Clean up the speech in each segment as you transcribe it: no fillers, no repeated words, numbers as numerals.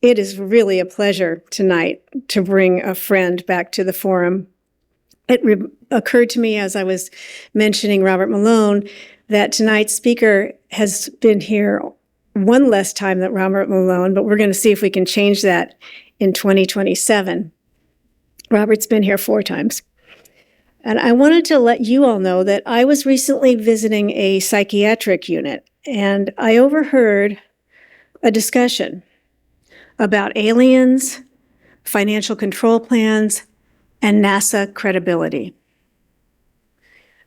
It is really a pleasure tonight to bring a friend back to the forum. It occurred to me as I was mentioning Robert Malone that tonight's speaker has been here one less time than Robert Malone, but we're going to see if we can change that in 2027. Robert's been here 4 times. And I wanted to let you all know that I was recently visiting a psychiatric unit, and I overheard a discussion about aliens, financial control plans, and NASA credibility.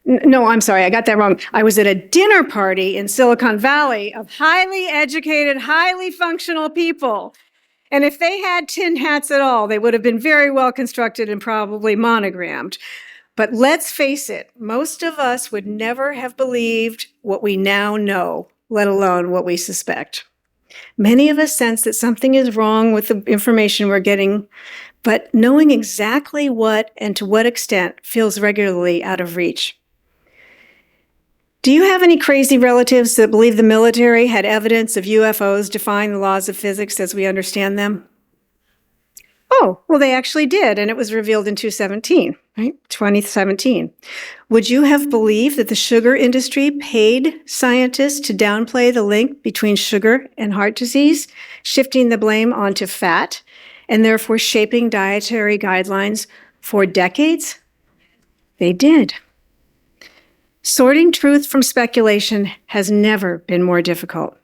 No, I'm sorry, I got that wrong. I was at a dinner party in Silicon Valley of highly educated, highly functional people. And if they had tin hats at all, they would have been very well constructed and probably monogrammed. But let's face it, most of us would never have believed what we now know, let alone what we suspect. Many of us sense that something is wrong with the information we're getting, but knowing exactly what and to what extent feels regularly out of reach. Do you have any crazy relatives that believe the military had evidence of UFOs defying the laws of physics as we understand them? Oh, well, they actually did, and it was revealed in 2017. Would you have believed that the sugar industry paid scientists to downplay the link between sugar and heart disease, shifting the blame onto fat, and therefore shaping dietary guidelines for decades? They did. Sorting truth from speculation has never been more difficult.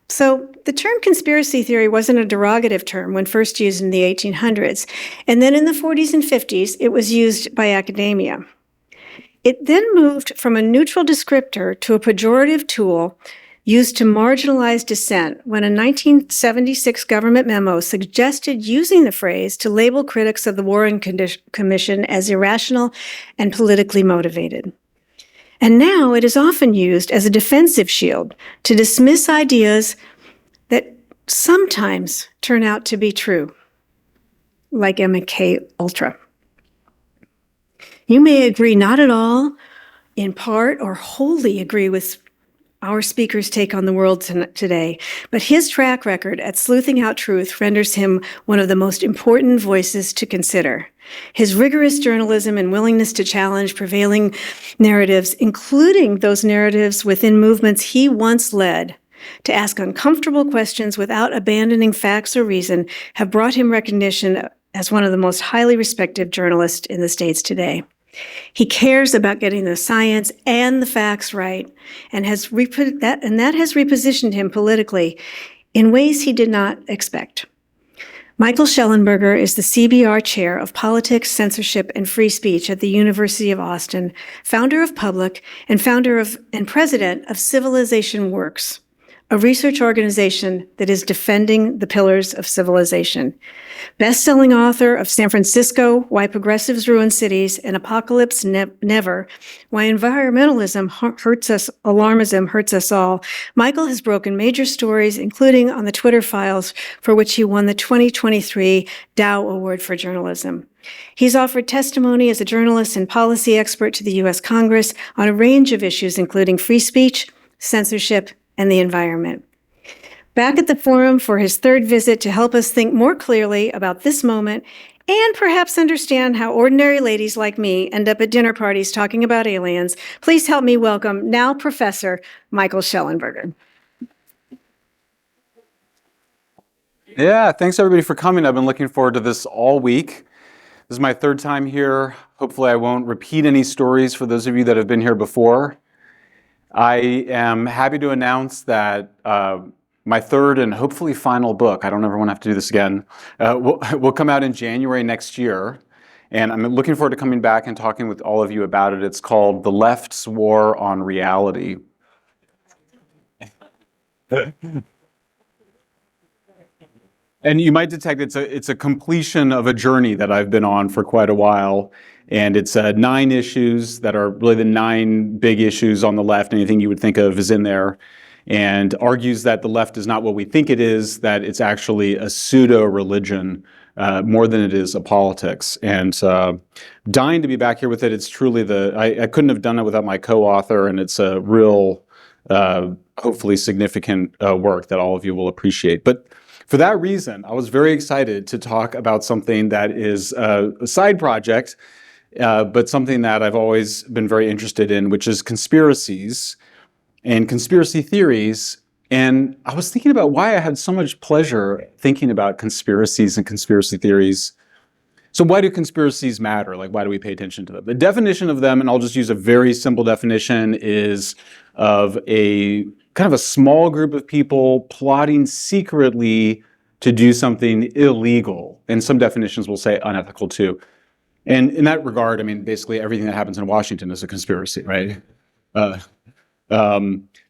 So the term conspiracy theory wasn't a derogative term when first used in the 1800s, and then in the 40s and 50s, it was used by academia. It then moved from a neutral descriptor to a pejorative tool used to marginalize dissent when a 1976 government memo suggested using the phrase to label critics of the Warren Commission as irrational and politically motivated. And now it is often used as a defensive shield to dismiss ideas that sometimes turn out to be true, like MK Ultra. You may agree not at all, in part, or wholly agree with our speaker's take on the world today, but his track record at sleuthing out truth renders him one of the most important voices to consider. His rigorous journalism and willingness to challenge prevailing narratives, including those narratives within movements he once led, to ask uncomfortable questions without abandoning facts or reason, have brought him recognition as one of the most highly respected journalists in the States today. He cares about getting the science and the facts right, and that has repositioned him politically in ways he did not expect. Michael Shellenberger is the CBR Chair of Politics, Censorship, and Free Speech at the University of Austin, founder of Public, and president of Civilization Works, a research organization that is defending the pillars of civilization. Best-selling author of San Francisco, Why Progressives Ruin Cities, and Apocalypse Never, Why Environmentalism Hurts Us, Alarmism Hurts Us All, Michael has broken major stories, including on the Twitter files, for which he won the 2023 Dow Award for Journalism. He's offered testimony as a journalist and policy expert to the U.S. Congress on a range of issues, including free speech, censorship, and the environment. Back at the forum for his 3rd visit to help us think more clearly about this moment and perhaps understand how ordinary ladies like me end up at dinner parties talking about aliens, please help me welcome now Professor Michael Shellenberger. Yeah, thanks everybody for coming. I've been looking forward to this all week. This is my 3rd time here. Hopefully I won't repeat any stories for those of you that have been here before. I am happy to announce that my 3rd and hopefully final book, I don't ever want to have to do this again, will come out in January next year. And I'm looking forward to coming back and talking with all of you about it. It's called The Left's War on Reality. And you might detect it's a completion of a journey that I've been on for quite a while. And it's 9 issues that are really the 9 big issues on the left. Anything you would think of is in there. And argues that the left is not what we think it is, that it's actually a pseudo-religion more than it is a politics. And dying to be back here with it. It's truly I couldn't have done it without my co-author, and it's a real, hopefully significant work that all of you will appreciate. But For that reason, I was very excited to talk about something that is a side project, but something that I've always been very interested in, which is conspiracies and conspiracy theories. And I was thinking about why I had so much pleasure thinking about conspiracies and conspiracy theories. So why do conspiracies matter? Like, why do we pay attention to them? The definition of them, and I'll just use a very simple definition, is of a kind of a small group of people plotting secretly to do something illegal. And some definitions will say unethical too. And in that regard, I mean, basically everything that happens in Washington is a conspiracy, right?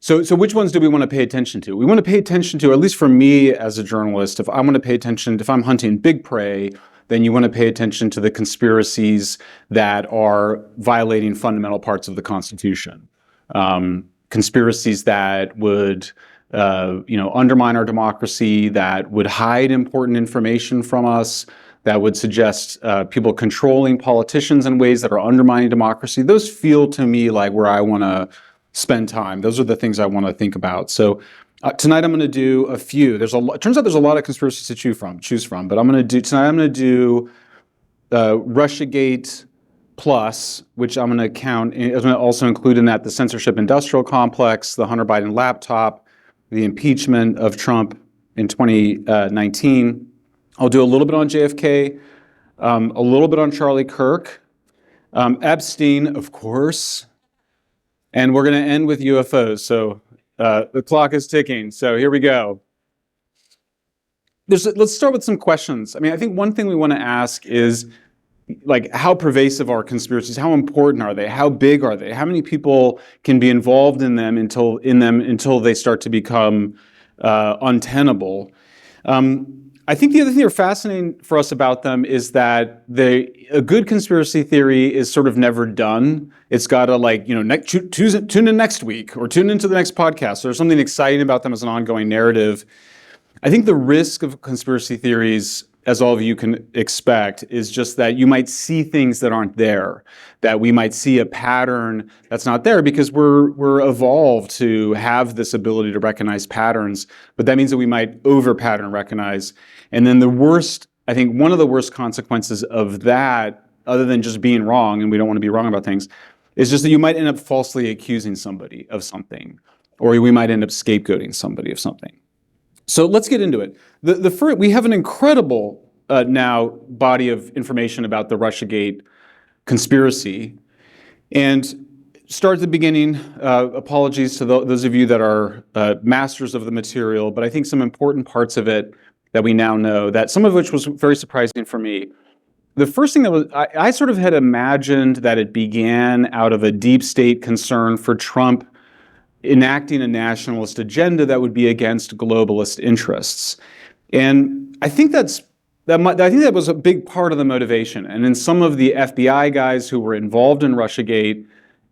So which ones do we want to pay attention to? We want to pay attention to, at least for me as a journalist, if I want to pay attention, if I'm hunting big prey, then you want to pay attention to the conspiracies that are violating fundamental parts of the Constitution. Conspiracies that would undermine our democracy, that would hide important information from us, that would suggest people controlling politicians in ways that are undermining democracy. Those feel to me like where I want to spend time. Those are the things I want to think about. So tonight I'm going to do a few. It turns out there's a lot of conspiracies to choose from, but I'm going to do Russiagate Plus, which I'm going to count. I'm going to also include in that the censorship industrial complex, the Hunter Biden laptop, the impeachment of Trump in 2019. I'll do a little bit on JFK, a little bit on Charlie Kirk, Epstein, of course, and we're going to end with UFOs. So the clock is ticking. So here we go. Let's start with some questions. I mean, I think one thing we want to ask is, like, how pervasive are conspiracies? How important are they? How big are they? How many people can be involved in them until they start to become untenable? I think the other thing that's fascinating for us about them is that a good conspiracy theory is sort of never done. It's got to tune in next week or tune into the next podcast. So there's something exciting about them as an ongoing narrative. I think the risk of conspiracy theories, as all of you can expect, is just that you might see things that aren't there, that we might see a pattern that's not there because we're evolved to have this ability to recognize patterns, but that means that we might over-pattern recognize. And then I think one of the worst consequences of that, other than just being wrong, and we don't want to be wrong about things, is just that you might end up falsely accusing somebody of something, or we might end up scapegoating somebody of something. So let's get into it. We have an incredible now body of information about the Russiagate conspiracy. And start at the beginning. Apologies to those of you that are masters of the material, but I think some important parts of it that we now know, that some of which was very surprising for me. The first thing that was, I sort of had imagined that it began out of a deep state concern for Trump enacting a nationalist agenda that would be against globalist interests. And I think that was a big part of the motivation. And in some of the FBI guys who were involved in Russiagate,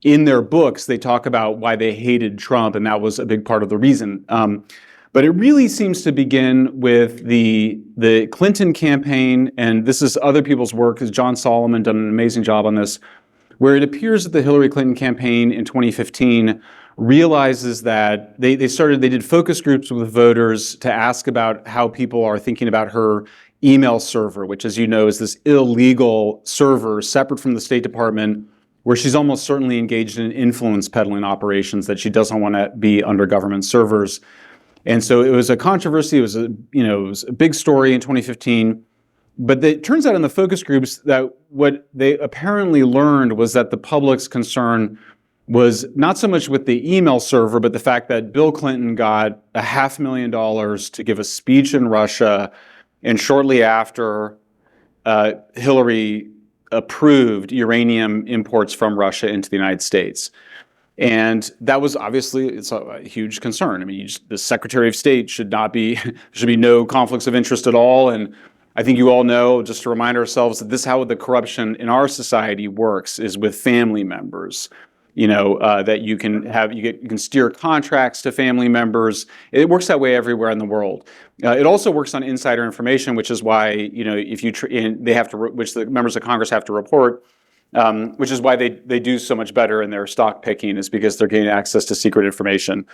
in their books, they talk about why they hated Trump, and that was a big part of the reason. But it really seems to begin with the Clinton campaign, and this is other people's work, because John Solomon done an amazing job on this, where it appears that the Hillary Clinton campaign in 2015 realizes that they did focus groups with voters to ask about how people are thinking about her email server, which, as you know, is this illegal server separate from the State Department, where she's almost certainly engaged in influence peddling operations, that she doesn't want to be under government servers. And so it was a controversy. It was a big story in 2015. But it turns out in the focus groups that what they apparently learned was that the public's concern was not so much with the email server, but the fact that Bill Clinton got $500,000 to give a speech in Russia, and shortly after, Hillary approved uranium imports from Russia into the United States. And that was it's a huge concern. I mean, the Secretary of State should be no conflicts of interest at all. And I think you all know, just to remind ourselves, that this is how the corruption in our society works, is with family members. That you can steer contracts to family members. It works that way everywhere in the world. It also works on insider information, which is why which the members of Congress have to report, which is why they do so much better in their stock picking, is because they're getting access to secret information.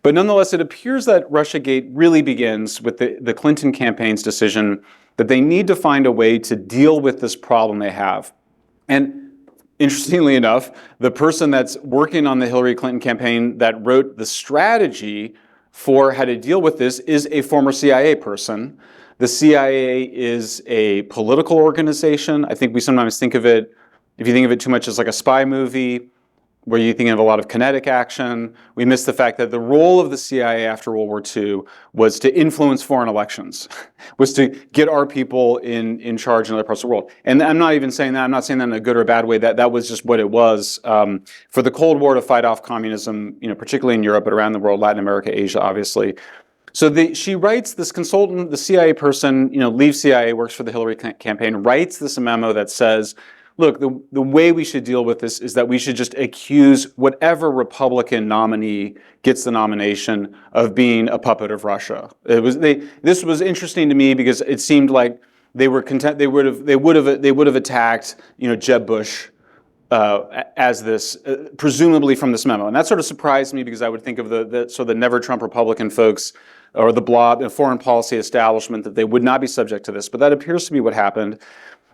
But nonetheless, it appears that Russiagate really begins with the Clinton campaign's decision that they need to find a way to deal with this problem they have. And interestingly enough, the person that's working on the Hillary Clinton campaign that wrote the strategy for how to deal with this is a former CIA person. The CIA is a political organization. I think we sometimes think of it, if you think of it too much, as like a spy movie, where you think of a lot of kinetic action. We miss the fact that the role of the CIA after World War II was to influence foreign elections, was to get our people in charge in other parts of the world. And I'm not even saying that, I'm not saying that in a good or a bad way, that was just what it was for the Cold War to fight off communism, particularly in Europe, but around the world, Latin America, Asia, obviously. So she writes, this consultant, the CIA person, leaves CIA, works for the Hillary campaign, writes this memo that says, look, the way we should deal with this is that we should just accuse whatever Republican nominee gets the nomination of being a puppet of Russia. This was interesting to me because it seemed like they were content. They would have attacked Jeb Bush as this, presumably from this memo, and that sort of surprised me because I would think of the Never Trump Republican folks or the blob, the foreign policy establishment, that they would not be subject to this, but that appears to be what happened.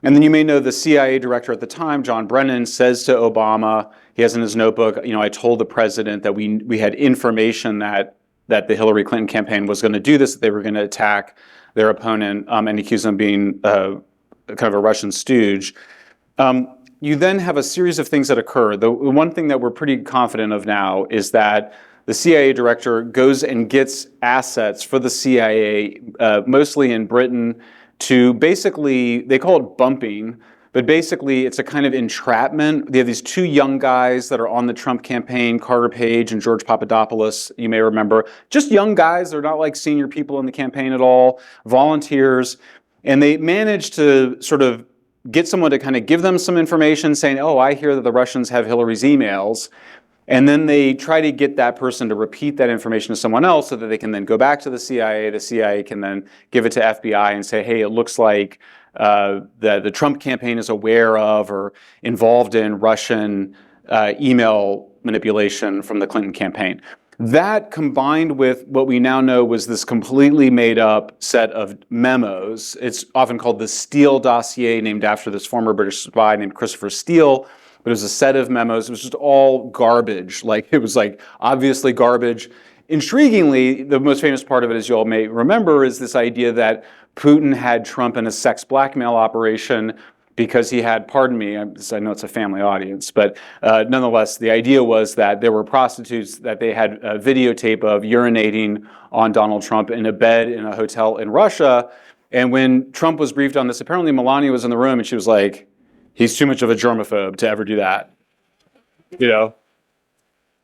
And then you may know the CIA director at the time, John Brennan, says to Obama, he has in his notebook, I told the president that we had information that the Hillary Clinton campaign was going to do this, that they were going to attack their opponent, and accuse them of being kind of a Russian stooge. You then have a series of things that occur. The one thing that we're pretty confident of now is that the CIA director goes and gets assets for the CIA, mostly in Britain, to basically, they call it bumping, but basically it's a kind of entrapment. They have these two young guys that are on the Trump campaign, Carter Page and George Papadopoulos, you may remember. Just young guys, they're not like senior people in the campaign at all, volunteers, and they manage to sort of get someone to kind of give them some information saying, oh, I hear that the Russians have Hillary's emails. And then they try to get that person to repeat that information to someone else so that they can then go back to the CIA. The CIA can then give it to FBI and say, hey, it looks like the Trump campaign is aware of or involved in Russian email manipulation from the Clinton campaign. That combined with what we now know was this completely made up set of memos. It's often called the Steele dossier, named after this former British spy named Christopher Steele. But it was a set of memos. It was just all garbage. It was obviously garbage. Intriguingly, the most famous part of it, as you all may remember, is this idea that Putin had Trump in a sex blackmail operation because he had, pardon me, I know it's a family audience, but nonetheless, the idea was that there were prostitutes that they had a videotape of urinating on Donald Trump in a bed in a hotel in Russia. And when Trump was briefed on this, apparently Melania was in the room and she was like, he's too much of a germaphobe to ever do that.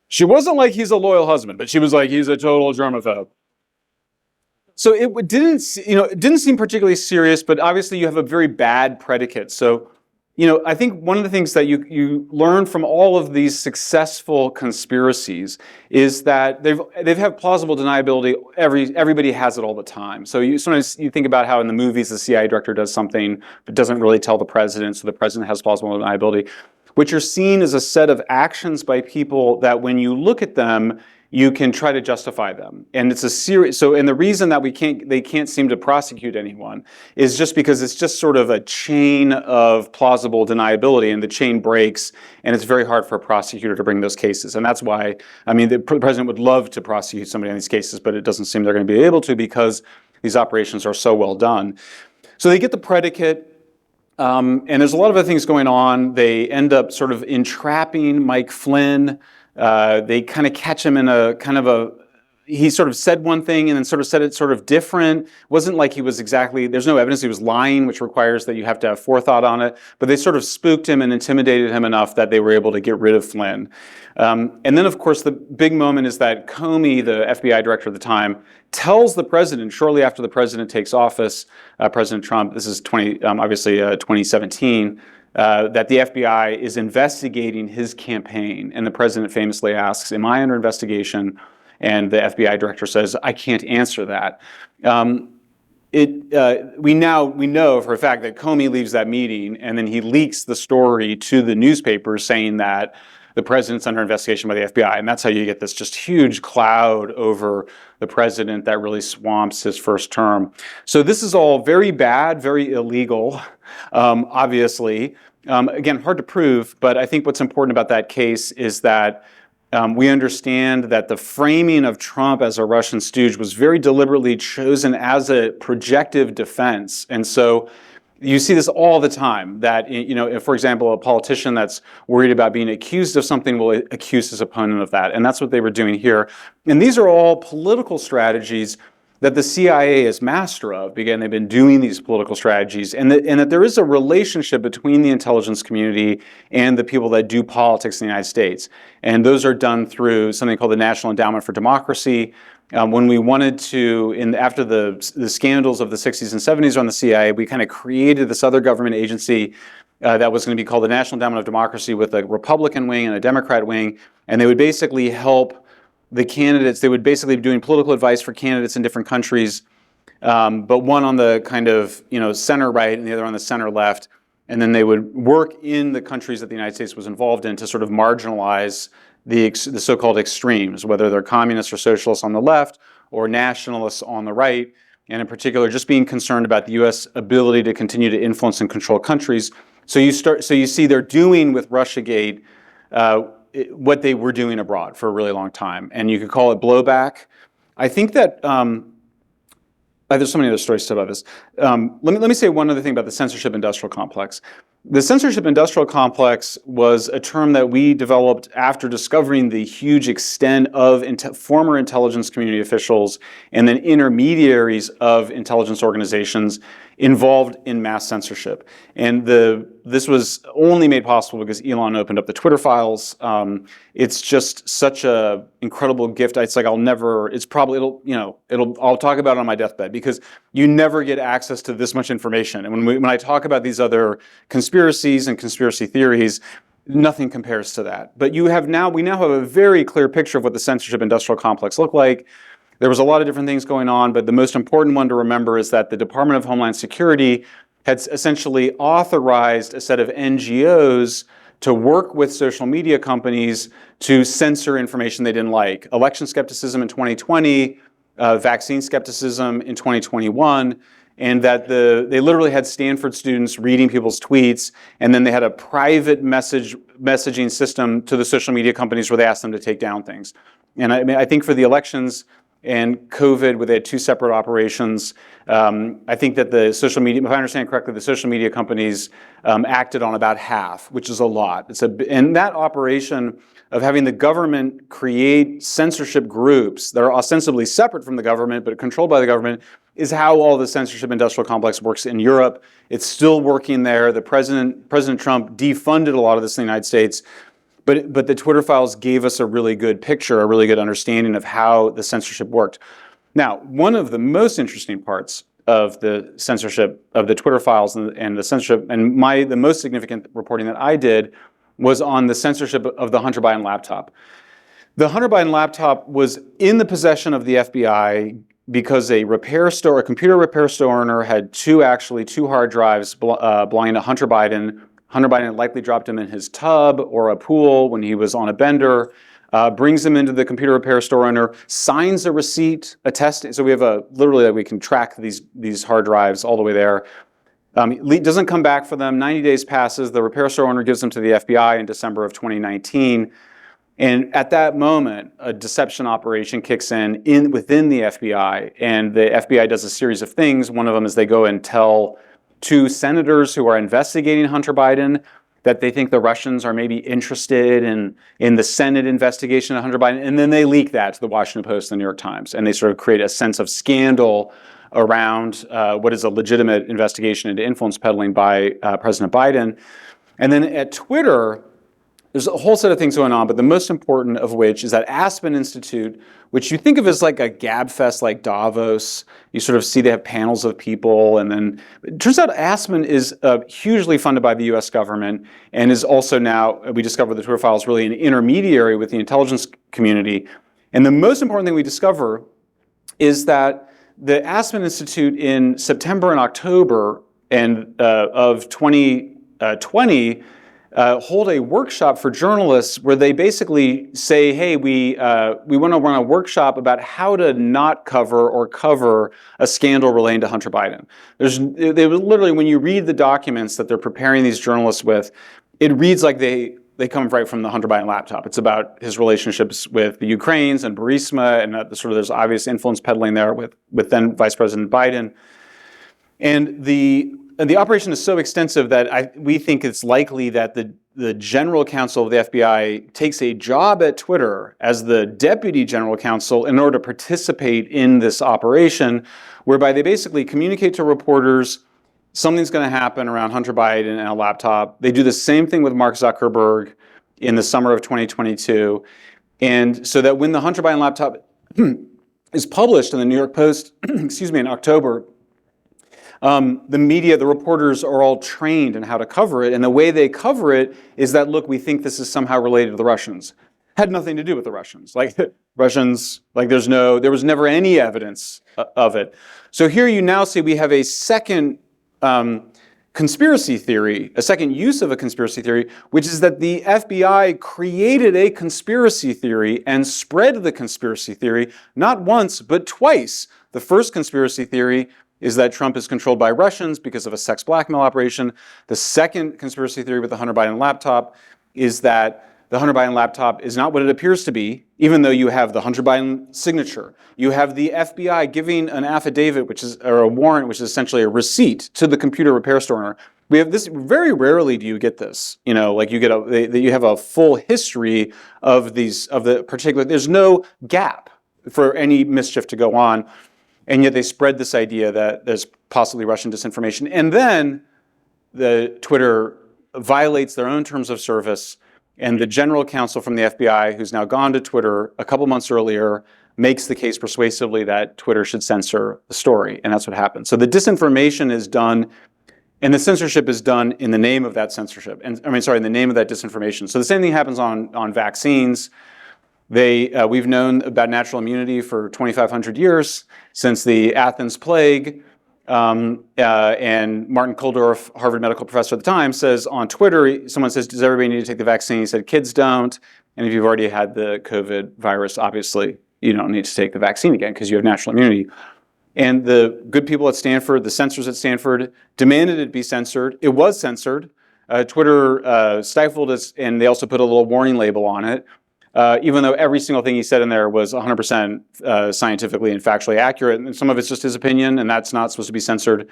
She wasn't like he's a loyal husband, but she was like, he's a total germaphobe. So it didn't seem particularly serious, but obviously you have a very bad predicate. So, I think one of the things that you learn from all of these successful conspiracies is that they've had plausible deniability. Everybody has it all the time. So sometimes you think about how in the movies the CIA director does something but doesn't really tell the president, so the president has plausible deniability. What you're seeing is a set of actions by people that when you look at them, you can try to justify them. And it's a series. And the reason that they can't seem to prosecute anyone is just because it's just sort of a chain of plausible deniability, and the chain breaks, and it's very hard for a prosecutor to bring those cases. And that's why, the president would love to prosecute somebody in these cases, but it doesn't seem they're going to be able to because these operations are so well done. So they get the predicate. And there's a lot of other things going on. They end up sort of entrapping Mike Flynn. They kind of catch him in a kind of he sort of said one thing and then sort of said it sort of different. It wasn't like he was there's no evidence he was lying, which requires that you have to have forethought on it. But they sort of spooked him and intimidated him enough that they were able to get rid of Flynn. And then, of course, the big moment is that Comey, the FBI director at the time, tells the president, shortly after the president takes office, President Trump, this is 2017, that the FBI is investigating his campaign. And the president famously asks, am I under investigation? And the FBI director says, I can't answer that. We know for a fact that Comey leaves that meeting and then he leaks the story to the newspapers saying that the president's under investigation by the FBI. And that's how you get this just huge cloud over the president that really swamps his first term. So this is all very bad, very illegal, obviously. Again, hard to prove, but I think what's important about that case is that we understand that the framing of Trump as a Russian stooge was very deliberately chosen as a projective defense. And so you see this all the time, that, if, for example, a politician that's worried about being accused of something will accuse his opponent of that. And that's what they were doing here. And these are all political strategies that the CIA is master of. Again, they've been doing these political strategies, and that there is a relationship between the intelligence community and the people that do politics in the United States. And those are done through something called the National Endowment for Democracy. When we wanted to, after the scandals of the 60s and 70s on the CIA, we kind of created this other government agency that was going to be called the National Endowment of Democracy, with a Republican wing and a Democrat wing, and they would basically help the candidates. They would basically be doing political advice for candidates in different countries, but one on the kind of center right and the other on the center left, and then they would work in the countries that the United States was involved in to sort of marginalize the so-called extremes, whether they're communists or socialists on the left or nationalists on the right, and in particular just being concerned about the U.S. ability to continue to influence and control countries. So you see they're doing with Russiagate what they were doing abroad for a really long time, and you could call it blowback. I think that there's so many other stories to tell about this. Let me say one other thing about the censorship industrial complex. The censorship industrial complex was a term that we developed after discovering the huge extent of former intelligence community officials and then intermediaries of intelligence organizations involved in mass censorship. And this was only made possible because Elon opened up the Twitter files. It's just such a incredible gift. It's like I'll talk about it on my deathbed, because you never get access to this much information. And when I talk about these other conspiracies and conspiracy theories, nothing compares to that. But we now have a very clear picture of what the censorship industrial complex looked like. There was a lot of different things going on, but the most important one to remember is that the Department of Homeland Security had essentially authorized a set of NGOs to work with social media companies to censor information they didn't like. Election skepticism in 2020, vaccine skepticism in 2021, and that they literally had Stanford students reading people's tweets, and then they had a private messaging system to the social media companies where they asked them to take down things. And I think for the elections and COVID, where they had two separate operations, I think that the social media, if I understand correctly, the social media companies acted on about half, which is a lot. And that operation of having the government create censorship groups that are ostensibly separate from the government but controlled by the government is how all the censorship industrial complex works in Europe. It's still working there. President Trump defunded a lot of this in the United States. But the Twitter files gave us a really good picture, a really good understanding of how the censorship worked. Now, one of the most interesting parts of the censorship of the Twitter files and the censorship, and the most significant reporting that I did, was on the censorship of the Hunter Biden laptop. The Hunter Biden laptop was in the possession of the FBI because a computer repair store owner had two hard drives belonging to Hunter Biden. Hunter Biden likely dropped him in his tub or a pool when he was on a bender, brings him into the computer repair store owner, signs a receipt attesting. So we have literally that we can track these hard drives all the way there. Doesn't come back for them. 90 days passes. The repair store owner gives them to the FBI in December of 2019. And at that moment, a deception operation kicks in within the FBI. And the FBI does a series of things. One of them is they go and tell two senators who are investigating Hunter Biden that they think the Russians are maybe interested in the Senate investigation of Hunter Biden. And then they leak that to the Washington Post and the New York Times. And they sort of create a sense of scandal around what is a legitimate investigation into influence peddling by President Biden. And then at Twitter, there's a whole set of things going on, but the most important of which is that Aspen Institute, which you think of as like a gabfest like Davos. You sort of see they have panels of people, and then it turns out Aspen is hugely funded by the US government and is also now, we discovered the Twitter files, really an intermediary with the intelligence community. And the most important thing we discover is that the Aspen Institute in September and October of 2020 hold a workshop for journalists where they basically say, hey, we want to run a workshop about how to not cover or cover a scandal relating to Hunter Biden. They literally, when you read the documents that they're preparing these journalists with, it reads like they come right from the Hunter Biden laptop. It's about his relationships with the Ukrainians and Burisma, and sort of there's obvious influence peddling there with then Vice President Biden. And the operation is so extensive that we think it's likely that the general counsel of the FBI takes a job at Twitter as the deputy general counsel in order to participate in this operation, whereby they basically communicate to reporters something's going to happen around Hunter Biden and a laptop. They do the same thing with Mark Zuckerberg in the summer of 2022. And so that when the Hunter Biden laptop is published in the New York Post, in October, the media, the reporters are all trained in how to cover it. And the way they cover it is that, look, we think this is somehow related to the Russians. Had nothing to do with the Russians. There was never any evidence of it. So here you now see we have a second conspiracy theory, a second use of a conspiracy theory, which is that the FBI created a conspiracy theory and spread the conspiracy theory not once, but twice. The first conspiracy theory is that Trump is controlled by Russians because of a sex blackmail operation. The second conspiracy theory with the Hunter Biden laptop is that the Hunter Biden laptop is not what it appears to be, even though you have the Hunter Biden signature. You have the FBI giving an affidavit, or a warrant, which is essentially a receipt to the computer repair store owner. We have this, very rarely do you get this, you have a full history of the particular, there's no gap for any mischief to go on. And yet they spread this idea that there's possibly Russian disinformation. And then the Twitter violates their own terms of service, and the general counsel from the FBI, who's now gone to Twitter a couple months earlier, makes the case persuasively that Twitter should censor the story. And that's what happened. So the disinformation is done, and the censorship is done in the name of that censorship. In the name of that disinformation. So the same thing happens on vaccines. We've known about natural immunity for 2,500 years, since the Athens plague. And Martin Kulldorff, Harvard medical professor at the time, says on Twitter, someone says, does everybody need to take the vaccine? He said, kids don't. And if you've already had the COVID virus, obviously, you don't need to take the vaccine again because you have natural immunity. And the good people at Stanford, the censors at Stanford, demanded it be censored. It was censored. Twitter stifled it, and they also put a little warning label on it. Even though every single thing he said in there was 100% scientifically and factually accurate, and some of it's just his opinion, and that's not supposed to be censored.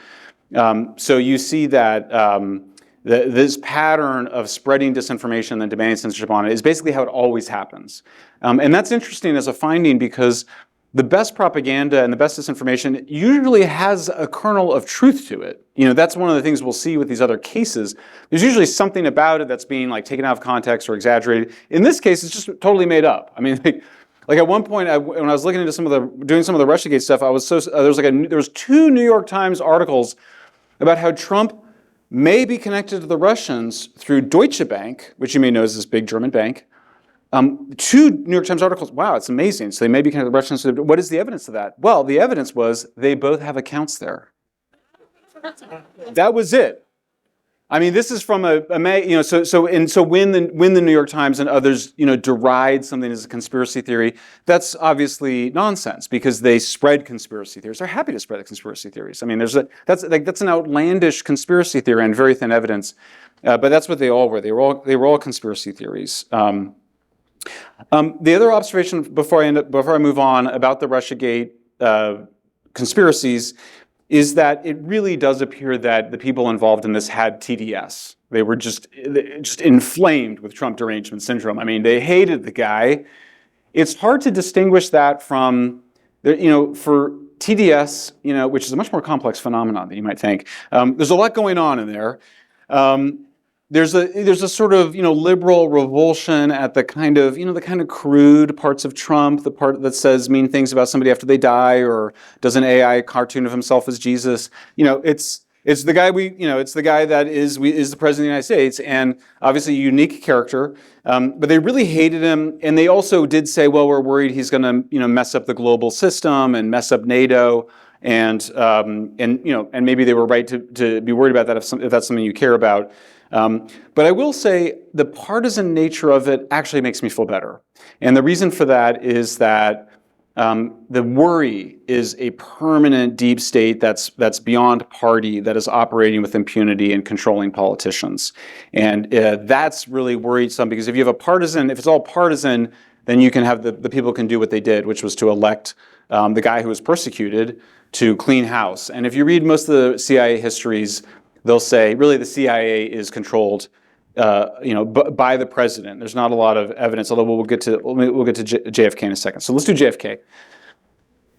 So you see that this pattern of spreading disinformation and then demanding censorship on it is basically how it always happens. And that's interesting as a finding, because the best propaganda and the best disinformation usually has a kernel of truth to it. That's one of the things we'll see with these other cases. There's usually something about it that's being taken out of context or exaggerated. In this case, it's just totally made up. I mean, like at one point, when I was looking into doing some of the Russiagate stuff, I was there was 2 New York Times articles about how Trump may be connected to the Russians through Deutsche Bank, which you may know is this big German bank. 2 New York Times articles. Wow, it's amazing. So they may be connected to the Russians. What is the evidence of that? Well, the evidence was they both have accounts there. That was it. I mean, this is from so when the New York Times and others deride something as a conspiracy theory, that's obviously nonsense, because they spread conspiracy theories. They're happy to spread the conspiracy theories. I mean, that's an outlandish conspiracy theory and very thin evidence, but that's what they all were. They were all conspiracy theories. The other observation before I move on about the Russiagate conspiracies is that it really does appear that the people involved in this had TDS. They were just inflamed with Trump derangement syndrome. I mean, they hated the guy. It's hard to distinguish that from, for TDS, which is a much more complex phenomenon than you might think. There's a lot going on in there. There's a sort of liberal revulsion at the kind of crude parts of Trump, the part that says mean things about somebody after they die, or does an AI cartoon of himself as Jesus. It's the guy it's the guy that is the president of the United States, and obviously a unique character. But they really hated him, and they also did say, well, we're worried he's going to mess up the global system and mess up NATO. And maybe they were right to be worried about that if that's something you care about. But I will say the partisan nature of it actually makes me feel better. And the reason for that is that the worry is a permanent deep state that's beyond party, that is operating with impunity and controlling politicians. And that's really worrisome, because if you have a partisan, if it's all partisan, then you can have the people can do what they did, which was to elect the guy who was persecuted to clean house. And if you read most of the CIA histories, they'll say really the CIA is controlled by the president. There's not a lot of evidence, although we'll get to JFK in a second. So let's do JFK.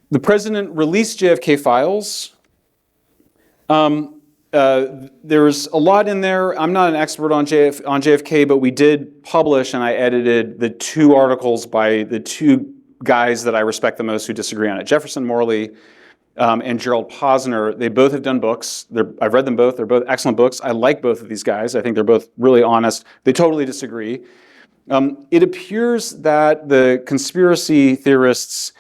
The president released JFK files. There's a lot in there. I'm not an expert on JFK, but we did publish, and I edited the 2 articles by the 2 guys that I respect the most who disagree on it. Jefferson Morley and Gerald Posner. They both have done books. I've read them both. They're both excellent books. I like both of these guys. I think they're both really honest. They totally disagree. It appears that the conspiracy theorists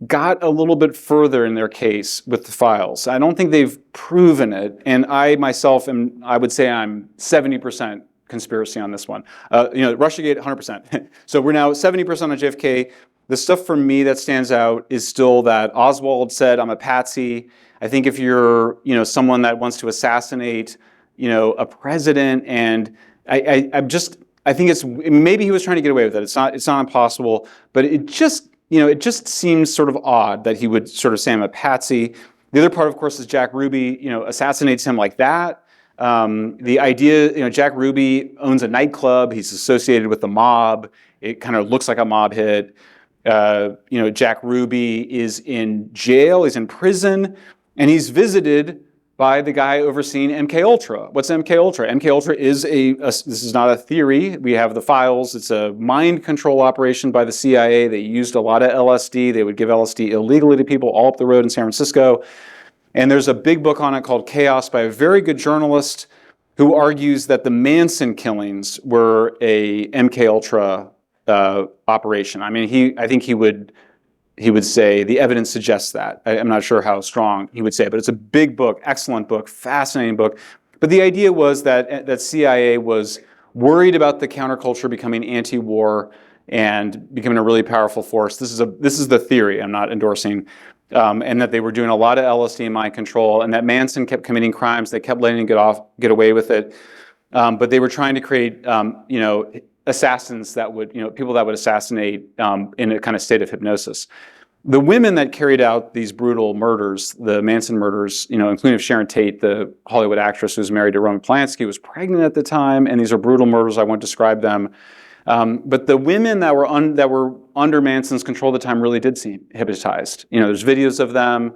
got a little bit further in their case with the files. I don't think they've proven it. And I myself I would say I'm 70% conspiracy on this one. Russiagate, 100%. So we're now 70% on JFK. The stuff for me that stands out is still that Oswald said, "I'm a patsy." I think if you're, someone that wants to assassinate, a president, and I think it's, maybe he was trying to get away with it. It's not impossible, but it just seems sort of odd that he would sort of say, "I'm a patsy." The other part, of course, is Jack Ruby, assassinates him like that. The idea, Jack Ruby owns a nightclub. He's associated with the mob. It kind of looks like a mob hit. Jack Ruby is in jail, he's in prison, and he's visited by the guy overseeing MK Ultra. What's MK Ultra? MK Ultra is this is not a theory. We have the files. It's a mind control operation by the CIA. They used a lot of LSD. They would give LSD illegally to people all up the road in San Francisco. And there's a big book on it called Chaos by a very good journalist who argues that the Manson killings were a MK Ultra operation. I mean, I think he would say the evidence suggests that. I'm not sure how strong he would say, but it's a big book, excellent book, fascinating book. But the idea was that CIA was worried about the counterculture becoming anti-war and becoming a really powerful force. This is the theory. I'm not endorsing. And that they were doing a lot of LSD and mind control, and that Manson kept committing crimes. They kept letting him get away with it. But they were trying to create, assassins that would, people that would assassinate in a kind of state of hypnosis. The women that carried out these brutal murders, the Manson murders, including Sharon Tate, the Hollywood actress who was married to Roman Polanski, was pregnant at the time, and these are brutal murders. I won't describe them. But the women that were under Manson's control at the time really did seem hypnotized. There's videos of them.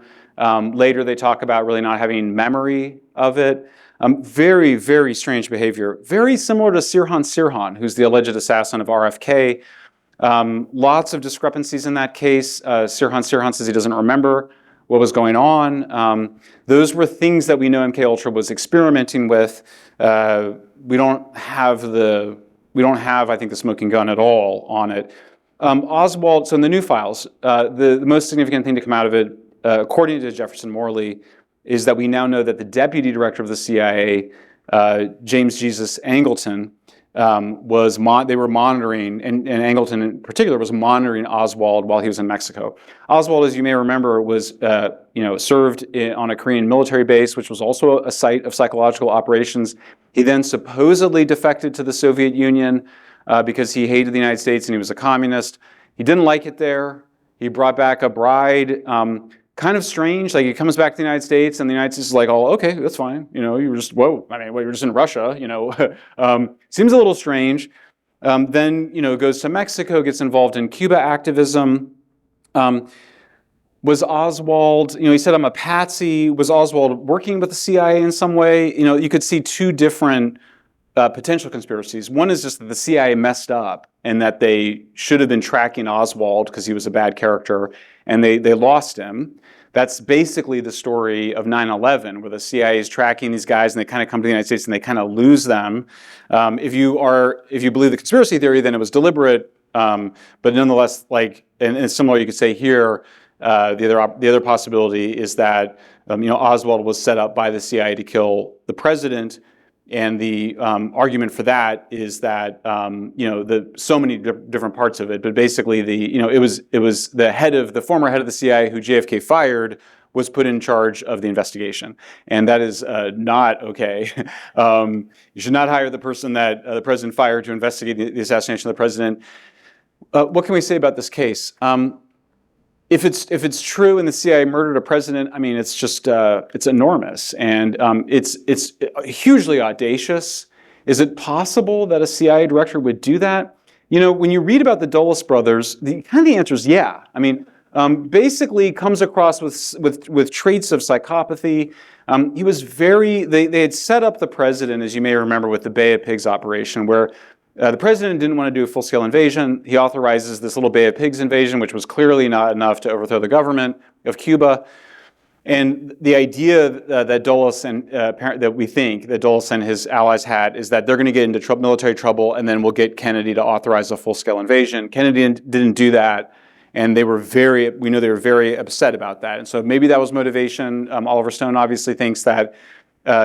Later they talk about really not having memory of it. Very, very strange behavior. Very similar to Sirhan, who's the alleged assassin of RFK. Lots of discrepancies in that case. Sirhan says he doesn't remember what was going on. Those were things that we know MK Ultra was experimenting with. We don't have, I think, the smoking gun at all on it. Oswald, so in the new files, the most significant thing to come out of it, according to Jefferson Morley, is that we now know that the deputy director of the CIA, James Jesus Angleton, they were monitoring, and Angleton in particular was monitoring Oswald while he was in Mexico. Oswald, as you may remember, was served on a Korean military base, which was also a site of psychological operations. He then supposedly defected to the Soviet Union because he hated the United States and he was a communist. He didn't like it there. He brought back a bride. Kind of strange, like he comes back to the United States and the United States is like, "Oh, okay, that's fine. You were just, you're just in Russia, Seems a little strange. Then, goes to Mexico, gets involved in Cuba activism. Was Oswald, he said, "I'm a patsy." Was Oswald working with the CIA in some way? You could see 2 different potential conspiracies. One is just that the CIA messed up and that they should have been tracking Oswald because he was a bad character and they lost him. That's basically the story of 9/11, where the CIA is tracking these guys and they kind of come to the United States and they kind of lose them. If you believe the conspiracy theory, then it was deliberate. But nonetheless, and similar, you could say here, the other possibility is that Oswald was set up by the CIA to kill the president And the argument for that is that so many different parts of it, but basically it was the former head of the CIA who JFK fired was put in charge of the investigation, and that is not okay. You should not hire the person that the president fired to investigate the assassination of the president. What can we say about this case? If it's true and the CIA murdered a president, I mean, it's just it's enormous, and it's hugely audacious. Is it possible that a CIA director would do that? When you read about the Dulles brothers, the answer is yeah. I mean, basically comes across with traits of psychopathy. He was they had set up the president, as you may remember, with the Bay of Pigs operation, where the president didn't want to do a full-scale invasion. He authorizes this little Bay of Pigs invasion, which was clearly not enough to overthrow the government of Cuba. And the idea that Dulles that we think that Dulles and his allies had is that they're going to get into military trouble, and then we'll get Kennedy to authorize a full-scale invasion. Kennedy didn't do that, and we know they were very upset about that. And so maybe that was motivation. Oliver Stone obviously thinks that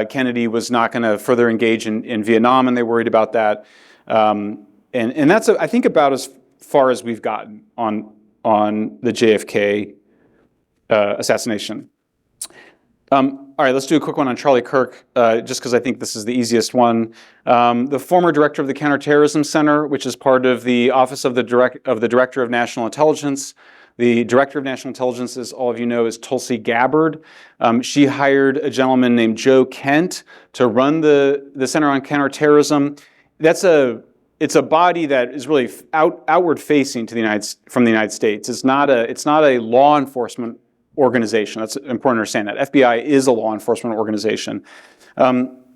Kennedy was not going to further engage in Vietnam, and they worried about that. And that's I think about as far as we've gotten on the JFK assassination. All right, let's do a quick one on Charlie Kirk, just because I think this is the easiest one. The former director of the Counterterrorism Center, which is part of the Office of the Director of National Intelligence. The Director of National Intelligence, as all of you know, is Tulsi Gabbard. She hired a gentleman named Joe Kent to run the Center on Counterterrorism. It's a body that is really outward facing from the United States. It's not a law enforcement organization. That's important to understand that. FBI is a law enforcement organization.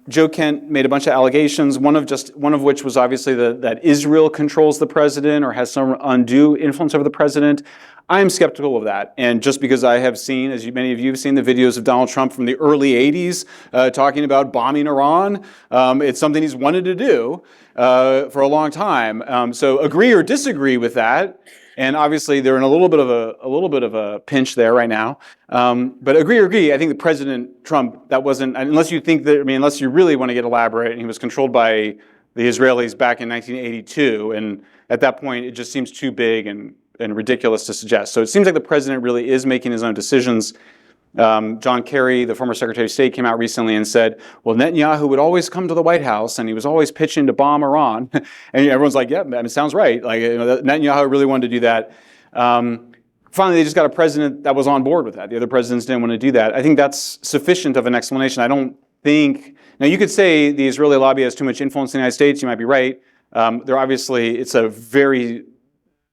Joe Kent made a bunch of allegations, one of which was obviously that Israel controls the president or has some undue influence over the president. I am skeptical of that. And just because I have seen, as many of you have seen, the videos of Donald Trump from the early 80s talking about bombing Iran, it's something he's wanted to do for a long time. So agree or disagree with that. And obviously they're in a little bit of a pinch there right now. But agree or agree, I think the President Trump, that wasn't, unless you really want to get elaborate, and he was controlled by the Israelis back in 1982. And at that point, it just seems too big and ridiculous to suggest. So it seems like the president really is making his own decisions. John Kerry, the former Secretary of State, came out recently and said, well, Netanyahu would always come to the White House and he was always pitching to bomb Iran. And everyone's like, yeah, it sounds right. Like, Netanyahu really wanted to do that. Finally, they just got a president that was on board with that. The other presidents didn't want to do that. I think that's sufficient of an explanation. I don't think, now you could say the Israeli lobby has too much influence in the United States. You might be right. It's a very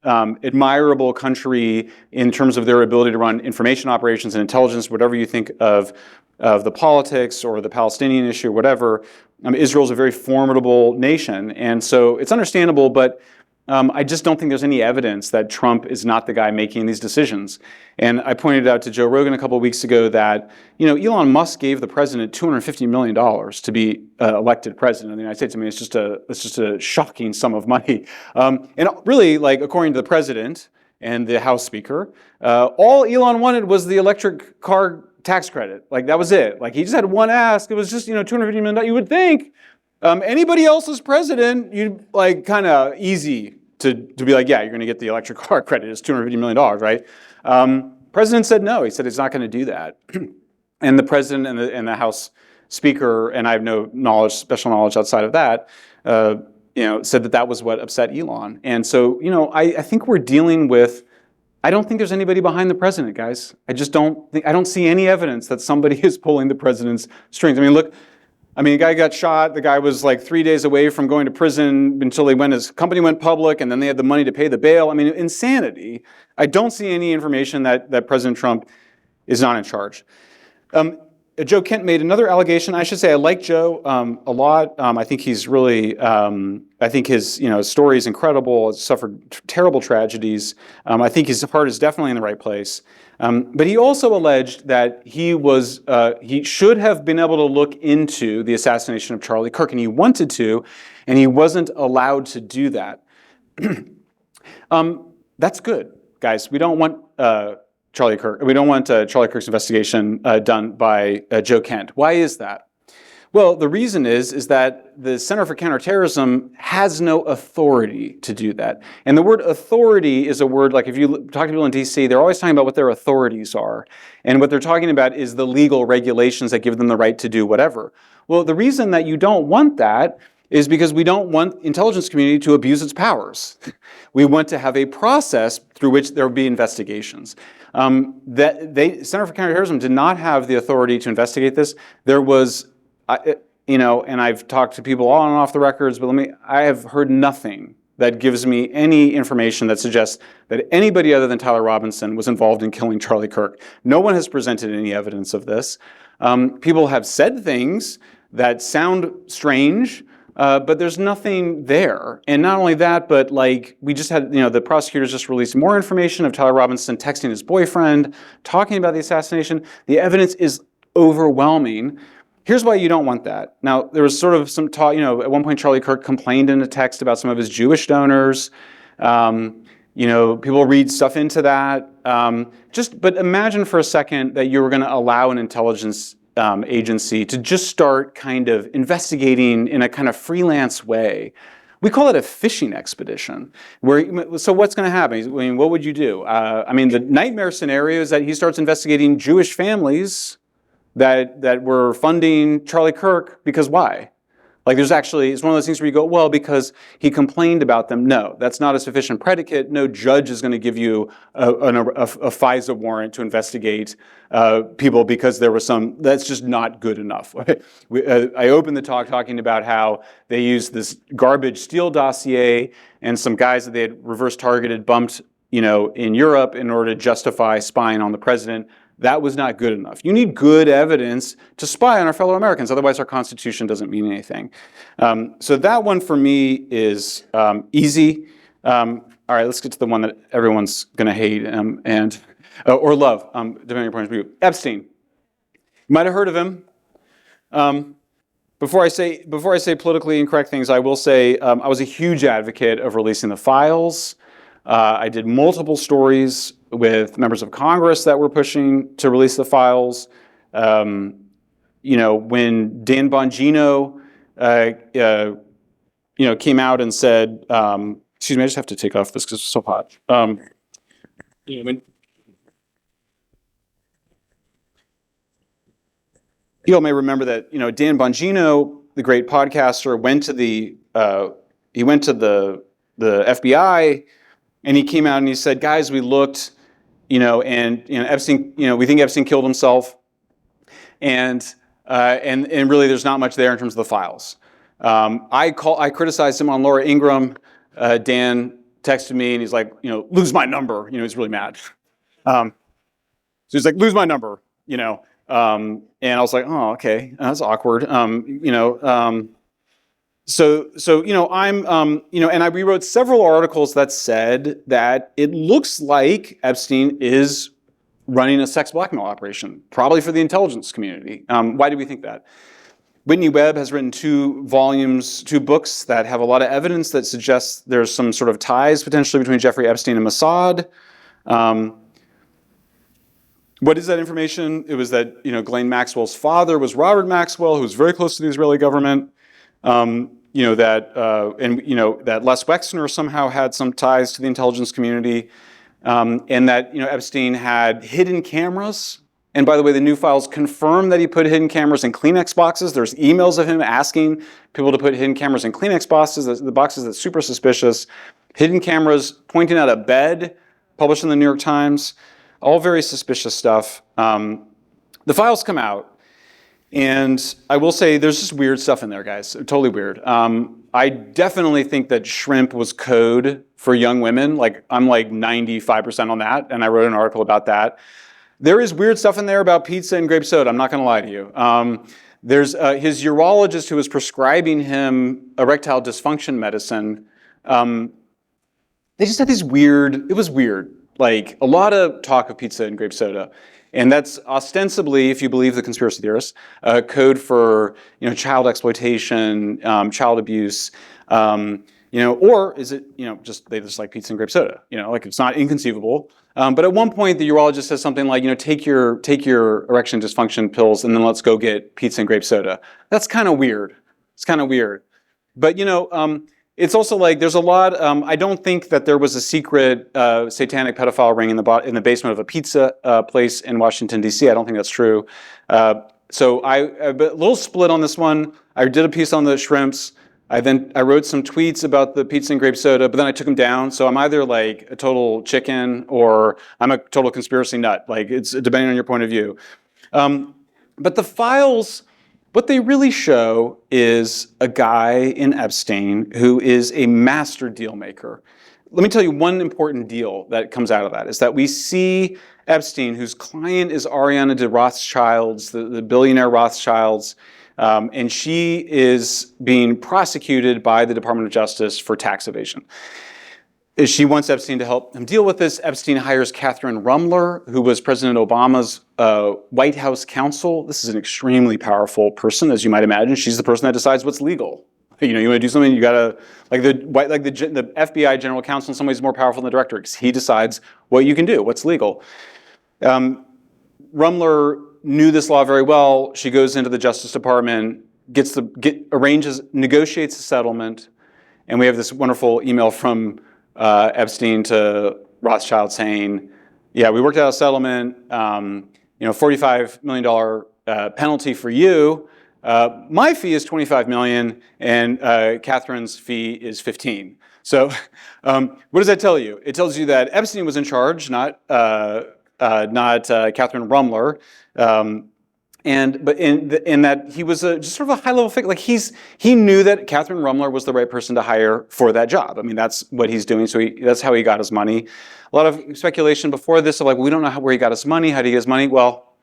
admirable country in terms of their ability to run information operations and intelligence, whatever you think of the politics or the Palestinian issue or whatever. Israel's a very formidable nation, and so it's understandable, but I just don't think there's any evidence that Trump is not the guy making these decisions. And I pointed out to Joe Rogan a couple of weeks ago that Elon Musk gave the president $250 million to be elected president of the United States. I mean, it's just a shocking sum of money. And really, like, according to the president and the House Speaker, all Elon wanted was the electric car tax credit. Like, that was it. Like, he just had one ask. It was just $250 million. You would think anybody else as president, you'd like kind of easy to be like, yeah, you're going to get the electric car credit. It's $250 million, right? President said no. He said he's not going to do that. And the president and the House Speaker, and I have no special knowledge outside of that, said that was what upset Elon. And so, I think we're dealing with, I don't think there's anybody behind the president, guys. I don't see any evidence that somebody is pulling the president's strings. A guy got shot. The guy was like 3 days away from going to prison until his company went public, and then they had the money to pay the bail. Insanity. I don't see any information that President Trump is not in charge. Joe Kent made another allegation. I should say I like Joe a lot. I think he's really, I think his story is incredible. He's suffered terrible tragedies. I think his heart is definitely in the right place. But he also alleged that he should have been able to look into the assassination of Charlie Kirk, and he wanted to, and he wasn't allowed to do that. That's good, guys. We don't want Charlie Kirk. We don't want Charlie Kirk's investigation done by Joe Kent. Why is that? Well, the reason is that the Center for Counterterrorism has no authority to do that. And the word authority is a word, like if you talk to people in DC, they're always talking about what their authorities are. And what they're talking about is the legal regulations that give them the right to do whatever. Well, the reason that you don't want that is because we don't want the intelligence community to abuse its powers. We want to have a process through which there will be investigations. Center for Counterterrorism did not have the authority to investigate this. There was, and I've talked to people on and off the records, but I have heard nothing that gives me any information that suggests that anybody other than Tyler Robinson was involved in killing Charlie Kirk. No one has presented any evidence of this. People have said things that sound strange, but there's nothing there. And not only that, but like we just had, the prosecutors just released more information of Tyler Robinson texting his boyfriend, talking about the assassination. The evidence is overwhelming. Here's why you don't want that. Now, there was sort of some talk, at one point Charlie Kirk complained in a text about some of his Jewish donors. People read stuff into that. But imagine for a second that you were going to allow an intelligence agency to just start kind of investigating in a kind of freelance way. We call it a fishing expedition. So what's going to happen? What would you do? The nightmare scenario is that he starts investigating Jewish families that were funding Charlie Kirk, because why? Like it's one of those things where you go, well, because he complained about them. No, that's not a sufficient predicate. No judge is going to give you a FISA warrant to investigate people because there was that's just not good enough. I opened the talk talking about how they used this garbage Steele dossier and some guys that they had reverse targeted, bumped, in Europe in order to justify spying on the president. That was not good enough. You need good evidence to spy on our fellow Americans. Otherwise, our Constitution doesn't mean anything. So that one for me is easy. All right, let's get to the one that everyone's going to hate or love, depending on your point of view. Epstein. You might have heard of him. Before I say politically incorrect things, I will say I was a huge advocate of releasing the files. I did multiple stories with members of Congress that were pushing to release the files. When Dan Bongino, came out and said, excuse me, I just have to take off this because it's so hot. You all may remember that, Dan Bongino, the great podcaster, went to the FBI, and he came out and he said, guys, we looked, Epstein, we think Epstein killed himself, and really there's not much there in terms of the files. I criticized him on Laura Ingraham. Dan texted me and he's like, lose my number. He's really mad. So he's like, lose my number. And I was like, oh, okay, that's awkward. And I rewrote several articles that said that it looks like Epstein is running a sex blackmail operation, probably for the intelligence community. Why do we think that? Whitney Webb has written 2 books that have a lot of evidence that suggests there's some sort of ties potentially between Jeffrey Epstein and Mossad. What is that information? It was that Ghislaine Maxwell's father was Robert Maxwell, who was very close to the Israeli government. That Les Wexner somehow had some ties to the intelligence community, and that Epstein had hidden cameras. And by the way, the new files confirm that he put hidden cameras in Kleenex boxes. There's emails of him asking people to put hidden cameras in Kleenex boxes. The boxes that's super suspicious. Hidden cameras pointing at a bed, published in the New York Times. All very suspicious stuff. The files come out. And I will say there's just weird stuff in there, guys. Totally weird. I definitely think that shrimp was code for young women. I'm 95% on that, and I wrote an article about that. There is weird stuff in there about pizza and grape soda. I'm not going to lie to you. There's his urologist who was prescribing him erectile dysfunction medicine. They just had these weird. It was weird. A lot of talk of pizza and grape soda. And that's ostensibly, if you believe the conspiracy theorists, code for child exploitation, child abuse. or is it, just they just like pizza and grape soda? Like it's not inconceivable. But at one point, the urologist says something like, take your erection dysfunction pills and then let's go get pizza and grape soda. That's kind of weird. It's kind of weird. But it's also like there's a lot. I don't think that there was a secret satanic pedophile ring in the basement of a pizza place in Washington D.C. I don't think that's true. So I'm a little split on this one. I did a piece on the shrimps. I wrote some tweets about the pizza and grape soda, but then I took them down. So I'm either like a total chicken or I'm a total conspiracy nut. Like it's depending on your point of view. But the files, what they really show is a guy in Epstein who is a master deal maker. Let me tell you one important deal that comes out of that is that we see Epstein, whose client is Ariana de Rothschild's, the billionaire Rothschilds, and she is being prosecuted by the Department of Justice for tax evasion. She wants Epstein to help him deal with this. Epstein hires Catherine Rumler, who was President Obama's White House counsel. This is an extremely powerful person, as you might imagine. She's the person that decides what's legal. You want to do something, you gotta the FBI general counsel in some ways is more powerful than the director because he decides what you can do, what's legal. Rumler knew this law very well. She goes into the Justice Department, negotiates a settlement, and we have this wonderful email from Epstein to Rothschild saying, "Yeah, we worked out a settlement. $45 million penalty for you. My fee is $25 million, and Catherine's fee is $15." So, what does that tell you? It tells you that Epstein was in charge, not Catherine Rumler, but in that he was just sort of a high-level figure. Like he knew that Catherine Rumler was the right person to hire for that job. I mean, that's what he's doing. So that's how he got his money. A lot of speculation before this of like, we don't know where he got his money. How did he get his money? Well,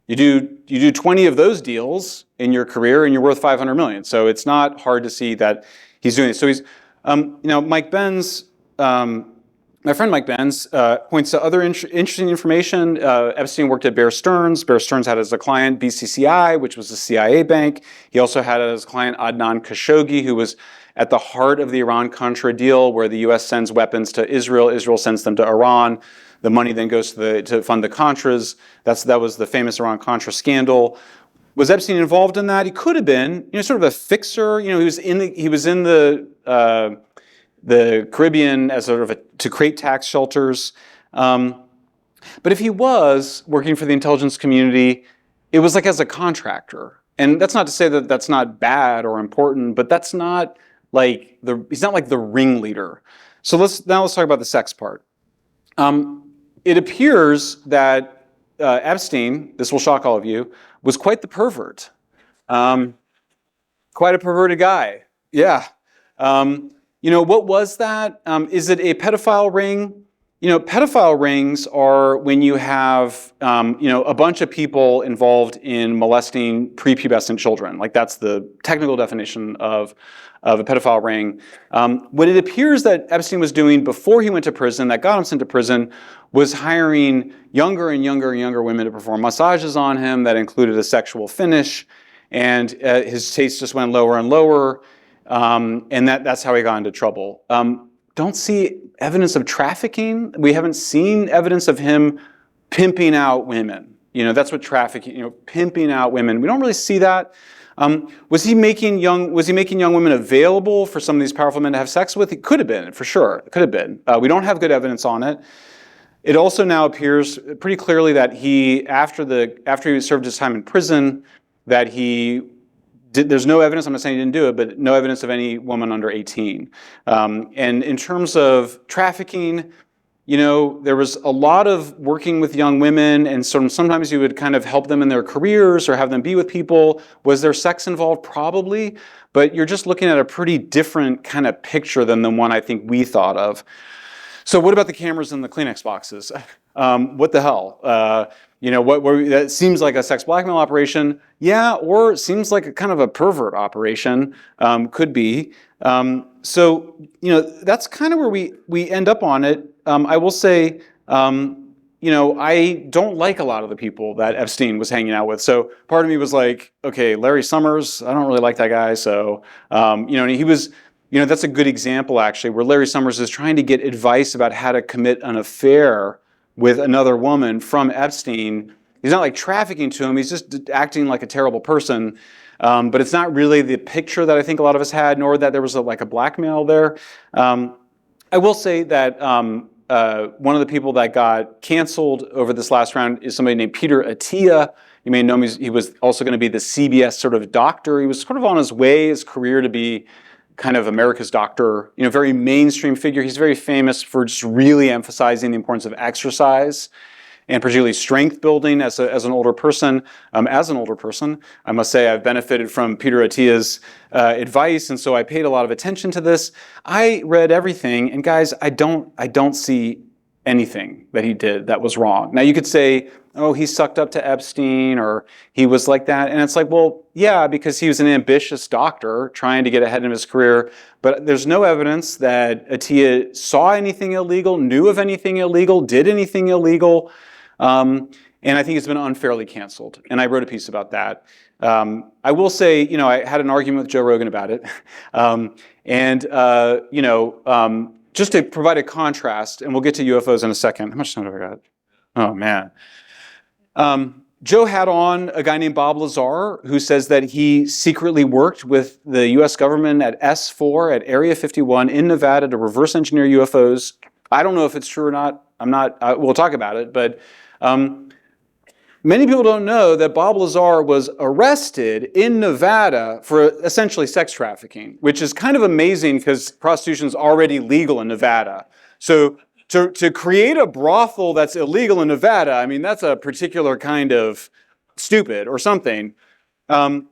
you do 20 of those deals in your career, and you're worth $500 million. So it's not hard to see that he's doing it. So he's, Mike Benz. My friend Mike Benz points to other interesting information. Epstein worked at Bear Stearns. Bear Stearns had as a client BCCI, which was a CIA bank. He also had as a client Adnan Khashoggi, who was at the heart of the Iran-Contra deal, where the U.S. sends weapons to Israel. Israel sends them to Iran. The money then goes to fund the Contras. That was the famous Iran-Contra scandal. Was Epstein involved in that? He could have been. Sort of a fixer. He was in the Caribbean as sort of to create tax shelters. But if he was working for the intelligence community, it was like as a contractor. And that's not to say that that's not bad or important, but that's not like he's not like the ringleader. So let's talk about the sex part. It appears that Epstein, this will shock all of you, was quite the pervert. Quite a perverted guy. Yeah. What was that? Is it a pedophile ring? Pedophile rings are when you have, a bunch of people involved in molesting prepubescent children. Like that's the technical definition of a pedophile ring. What it appears that Epstein was doing before he went to prison, that got him sent to prison, was hiring younger and younger and younger women to perform massages on him that included a sexual finish, and his taste just went lower and lower. And that's how he got into trouble. Don't see evidence of trafficking. We haven't seen evidence of him pimping out women. That's what trafficking, pimping out women. We don't really see that. Was he making young women available for some of these powerful men to have sex with? It could have been, for sure. It could have been. We don't have good evidence on it. It also now appears pretty clearly that after he served his time in prison, that there's no evidence, I'm not saying he didn't do it, but no evidence of any woman under 18. And in terms of trafficking, there was a lot of working with young women, and sometimes you would kind of help them in their careers or have them be with people. Was there sex involved? Probably, but you're just looking at a pretty different kind of picture than the one I think we thought of. So what about the cameras in the Kleenex boxes? What the hell? That seems like a sex blackmail operation. Yeah, or it seems like a kind of a pervert operation. Could be. So that's kind of where we end up on it. I will say, I don't like a lot of the people that Epstein was hanging out with. So part of me was like, okay, Larry Summers, I don't really like that guy. So, he was that's a good example, actually, where Larry Summers is trying to get advice about how to commit an affair with another woman from Epstein. He's not like trafficking to him, he's just acting like a terrible person. But it's not really the picture that I think a lot of us had, nor that there was like a blackmail there. I will say that one of the people that got canceled over this last round is somebody named Peter Attia. You may know him, he was also going to be the CBS sort of doctor. He was sort of on his way, his career to be kind of America's doctor, very mainstream figure. He's very famous for just really emphasizing the importance of exercise and particularly strength building as an older person. I must say I've benefited from Peter Attia's advice, and so I paid a lot of attention to this. I read everything, and guys, I don't see anything that he did that was wrong. Now you could say, oh, he sucked up to Epstein, or he was like that, and it's like, well, yeah, because he was an ambitious doctor trying to get ahead in his career, but there's no evidence that Attia saw anything illegal, knew of anything illegal, did anything illegal. And I think it's been unfairly canceled. And I wrote a piece about that. I will say, I had an argument with Joe Rogan about it. Just to provide a contrast, and we'll get to UFOs in a second. How much time have I got? Oh, man. Joe had on a guy named Bob Lazar, who says that he secretly worked with the U.S. government at S4 at Area 51 in Nevada to reverse engineer UFOs. I don't know if it's true or not. We'll talk about it, but many people don't know that Bob Lazar was arrested in Nevada for essentially sex trafficking, which is kind of amazing because prostitution is already legal in Nevada. So to create a brothel that's illegal in Nevada, I mean, that's a particular kind of stupid or something. And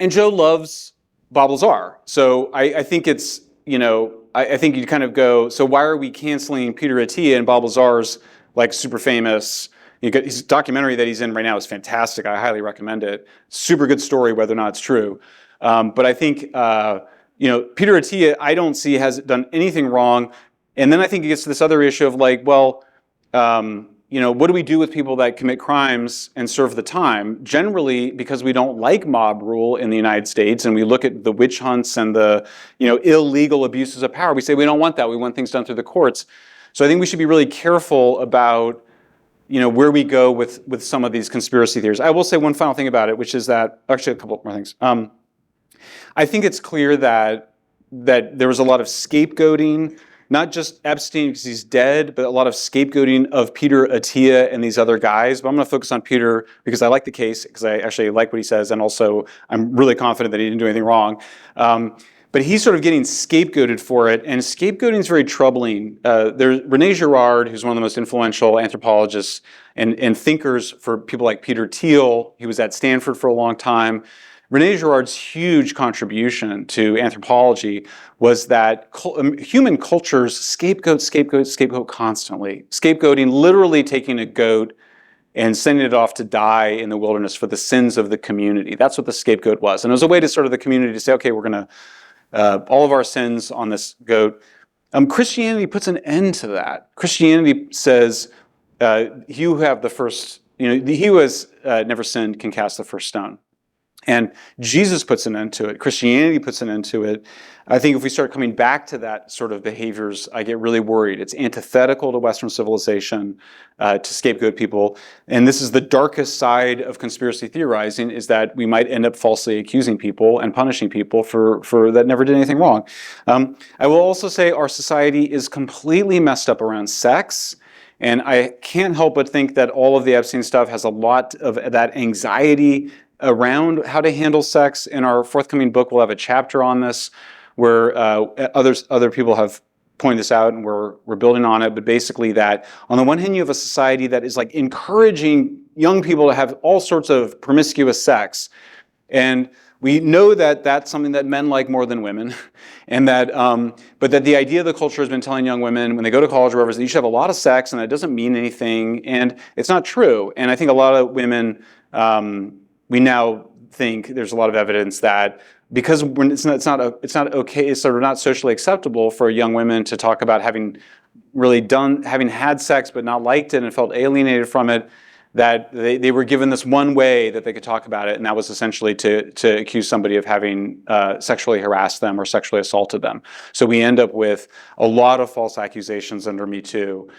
Joe loves Bob Lazar. So I think it's, I think you kind of go, so why are we canceling Peter Attia and Bob Lazar's like super famous? His documentary that he's in right now is fantastic. I highly recommend it. Super good story, whether or not it's true. But I think, Peter Attia, I don't see has done anything wrong. And then I think it gets to this other issue of like, well, what do we do with people that commit crimes and serve the time? Generally, because we don't like mob rule in the United States, and we look at the witch hunts and the, illegal abuses of power, we say we don't want that. We want things done through the courts. So I think we should be really careful about where we go with some of these conspiracy theories. I will say one final thing about it, which is that, actually a couple more things. I think it's clear that there was a lot of scapegoating, not just Epstein because he's dead, but a lot of scapegoating of Peter Attia and these other guys. But I'm going to focus on Peter because I like the case, because I actually like what he says, and also I'm really confident that he didn't do anything wrong. But he's sort of getting scapegoated for it, and scapegoating is very troubling. There's René Girard, who's one of the most influential anthropologists and thinkers for people like Peter Thiel. He was at Stanford for a long time. René Girard's huge contribution to anthropology was that human cultures scapegoat constantly. Scapegoating, literally taking a goat and sending it off to die in the wilderness for the sins of the community. That's what the scapegoat was. And it was a way to sort of the community to say, okay, we're going to all of our sins on this goat. Christianity puts an end to that. Christianity says, he who have the first, he who has never sinned can cast the first stone. And Jesus puts an end to it. Christianity puts an end to it. I think if we start coming back to that sort of behaviors, I get really worried. It's antithetical to Western civilization to scapegoat people. And this is the darkest side of conspiracy theorizing, is that we might end up falsely accusing people and punishing people for that never did anything wrong. I will also say our society is completely messed up around sex. And I can't help but think that all of the Epstein stuff has a lot of that anxiety around how to handle sex. In our forthcoming book, we'll have a chapter on this where other people have pointed this out, and we're building on it. But basically that on the one hand, you have a society that is like encouraging young people to have all sorts of promiscuous sex. And we know that that's something that men like more than women. And that, but that the idea of the culture has been telling young women when they go to college or wherever, that you should have a lot of sex and that doesn't mean anything. And it's not true. And I think a lot of women, we now think there's a lot of evidence that because it's not okay, it's sort of not socially acceptable for young women to talk about having had sex but not liked it and felt alienated from it. that they were given this one way that they could talk about it, and that was essentially to accuse somebody of having sexually harassed them or sexually assaulted them. So we end up with a lot of false accusations under Me Too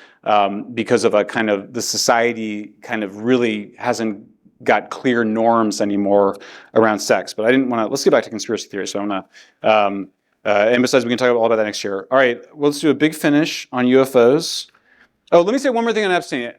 because of the society kind of really hasn't got clear norms anymore around sex. But I didn't want to, let's get back to conspiracy theory. So I'm going to, and besides, we can talk all about that next year. All right, well, let's do a big finish on UFOs. Oh, let me say one more thing on Epstein.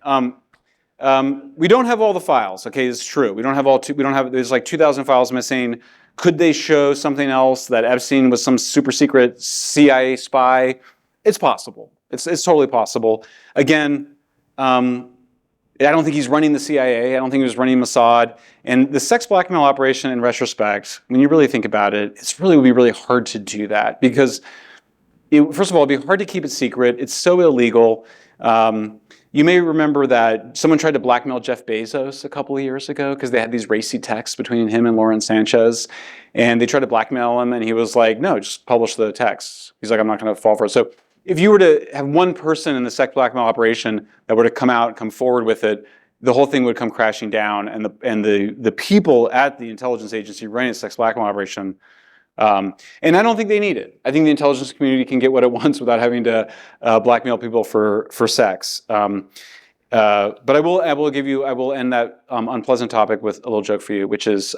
We don't have all the files. Okay, it's true. We don't have there's like 2,000 files missing. Could they show something else, that Epstein was some super secret CIA spy? It's possible. It's totally possible. Again, I don't think he's running the CIA. I don't think he was running Mossad. And the sex blackmail operation, in retrospect, when you really think about it, would be really hard to do that because, first of all, it'd be hard to keep it secret. It's so illegal. You may remember that someone tried to blackmail Jeff Bezos a couple of years ago because they had these racy texts between him and Lauren Sanchez. And they tried to blackmail him, and he was like, no, just publish the texts. He's like, I'm not going to fall for it. So if you were to have one person in the sex blackmail operation that were to come forward with it, the whole thing would come crashing down, and the people at the intelligence agency running the sex blackmail operation, and I don't think they need it. I think the intelligence community can get what it wants without having to blackmail people for sex. But I will end that unpleasant topic with a little joke for you, which is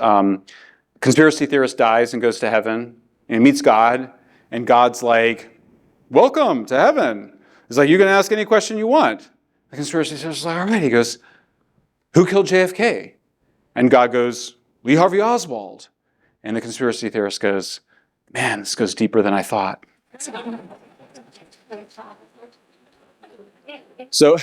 conspiracy theorist dies and goes to heaven and meets God, and God's like, welcome to heaven. He's like, you can ask any question you want. The conspiracy theorist is like, all right. He goes, who killed JFK? And God goes, Lee Harvey Oswald. And the conspiracy theorist goes, man, this goes deeper than I thought. So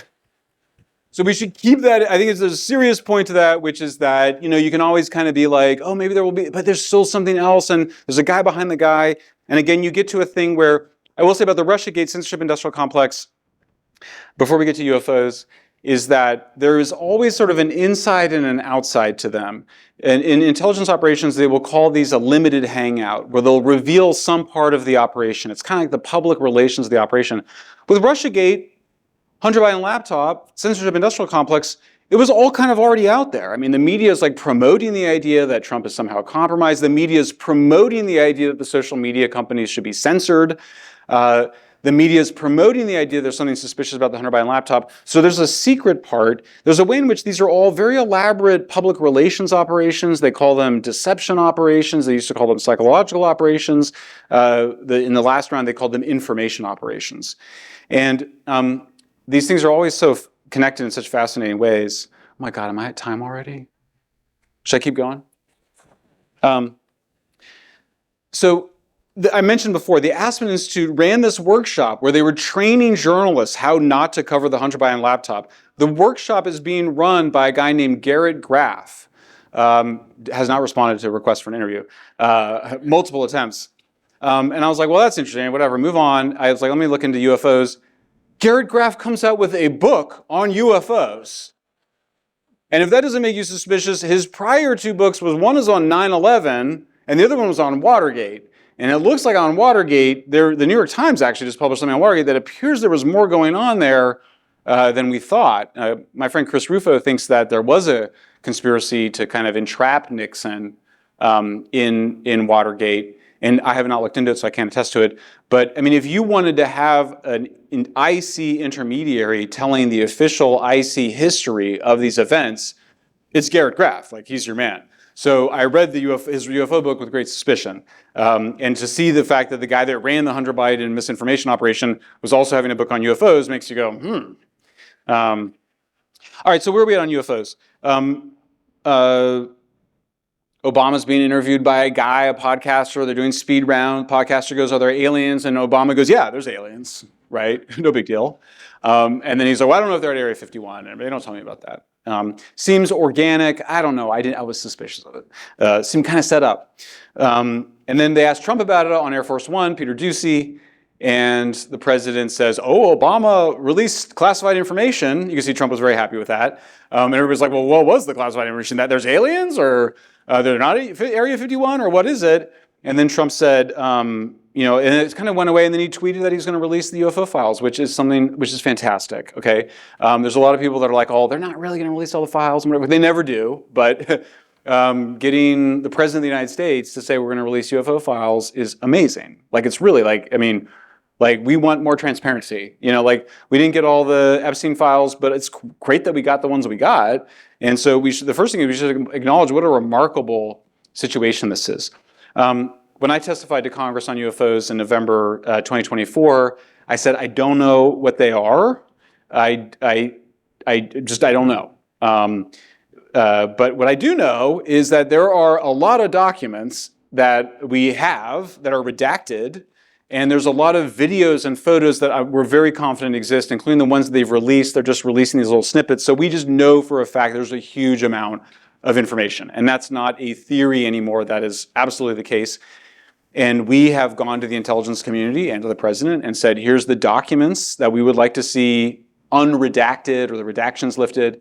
we should keep that. I think there's a serious point to that, which is that, you can always kind of be like, oh, maybe there will be, but there's still something else. And there's a guy behind the guy. And again, you get to a thing where, I will say about the Russiagate censorship industrial complex, before we get to UFOs, is that there is always sort of an inside and an outside to them. And in intelligence operations, they will call these a limited hangout, where they'll reveal some part of the operation. It's kind of like the public relations of the operation. With Russiagate, Hunter Biden laptop, censorship industrial complex, it was all kind of already out there. I mean, the media is like promoting the idea that Trump is somehow compromised. The media is promoting the idea that the social media companies should be censored. The media is promoting the idea there's something suspicious about the Hunter Biden laptop. So there's a secret part. There's a way in which these are all very elaborate public relations operations. They call them deception operations. They used to call them psychological operations. In the last round, they called them information operations. And these things are always so connected in such fascinating ways. Oh my God, am I at time already? Should I keep going? I mentioned before, the Aspen Institute ran this workshop where they were training journalists how not to cover the Hunter Biden laptop. The workshop is being run by a guy named Garrett Graff. Has not responded to a request for an interview. Multiple attempts. And I was like, well, that's interesting, whatever, move on. I was like, let me look into UFOs. Garrett Graff comes out with a book on UFOs. And if that doesn't make you suspicious, his prior two books one is on 9/11, and the other one was on Watergate. And it looks like on Watergate, the New York Times actually just published something on Watergate that appears there was more going on there than we thought. My friend Chris Rufo thinks that there was a conspiracy to kind of entrap Nixon in Watergate. And I have not looked into it, so I can't attest to it. But I mean, if you wanted to have an IC intermediary telling the official IC history of these events, it's Garrett Graff. Like, he's your man. So I read his UFO book with great suspicion. And to see the fact that the guy that ran the Hunter Biden misinformation operation was also having a book on UFOs makes you go, All right, so where are we at on UFOs? Obama's being interviewed by a guy, a podcaster. They're doing speed round. The podcaster goes, are there aliens? And Obama goes, yeah, there's aliens, right? No big deal. And then he's like, well, I don't know if they're at Area 51. And they don't tell me about that. Seems organic. I don't know. I was suspicious of it. Seemed kind of set up. And then they asked Trump about it on Air Force One, Peter Doocy. And the president says, oh, Obama released classified information. You can see Trump was very happy with that. And everybody's like, well, what was the classified information? That there's aliens, or they're not Area 51, or what is it? And then Trump said, and it kind of went away, and then he tweeted that he's going to release the UFO files, which is fantastic. Okay, there's a lot of people that are like, oh, they're not really going to release all the files and whatever. They never do, but getting the president of the United States to say we're going to release UFO files is amazing. Like, it's really like we want more transparency. Like, we didn't get all the Epstein files, but it's great that we got the ones we got. And so the first thing is we should acknowledge what a remarkable situation this is. When I testified to Congress on UFOs in November 2024, I said, I don't know what they are. I don't know. But what I do know is that there are a lot of documents that we have that are redacted, and there's a lot of videos and photos that we're very confident exist, including the ones that they've released. They're just releasing these little snippets. So we just know for a fact there's a huge amount of information. And that's not a theory anymore. That is absolutely the case. And we have gone to the intelligence community and to the president and said, here's the documents that we would like to see unredacted or the redactions lifted.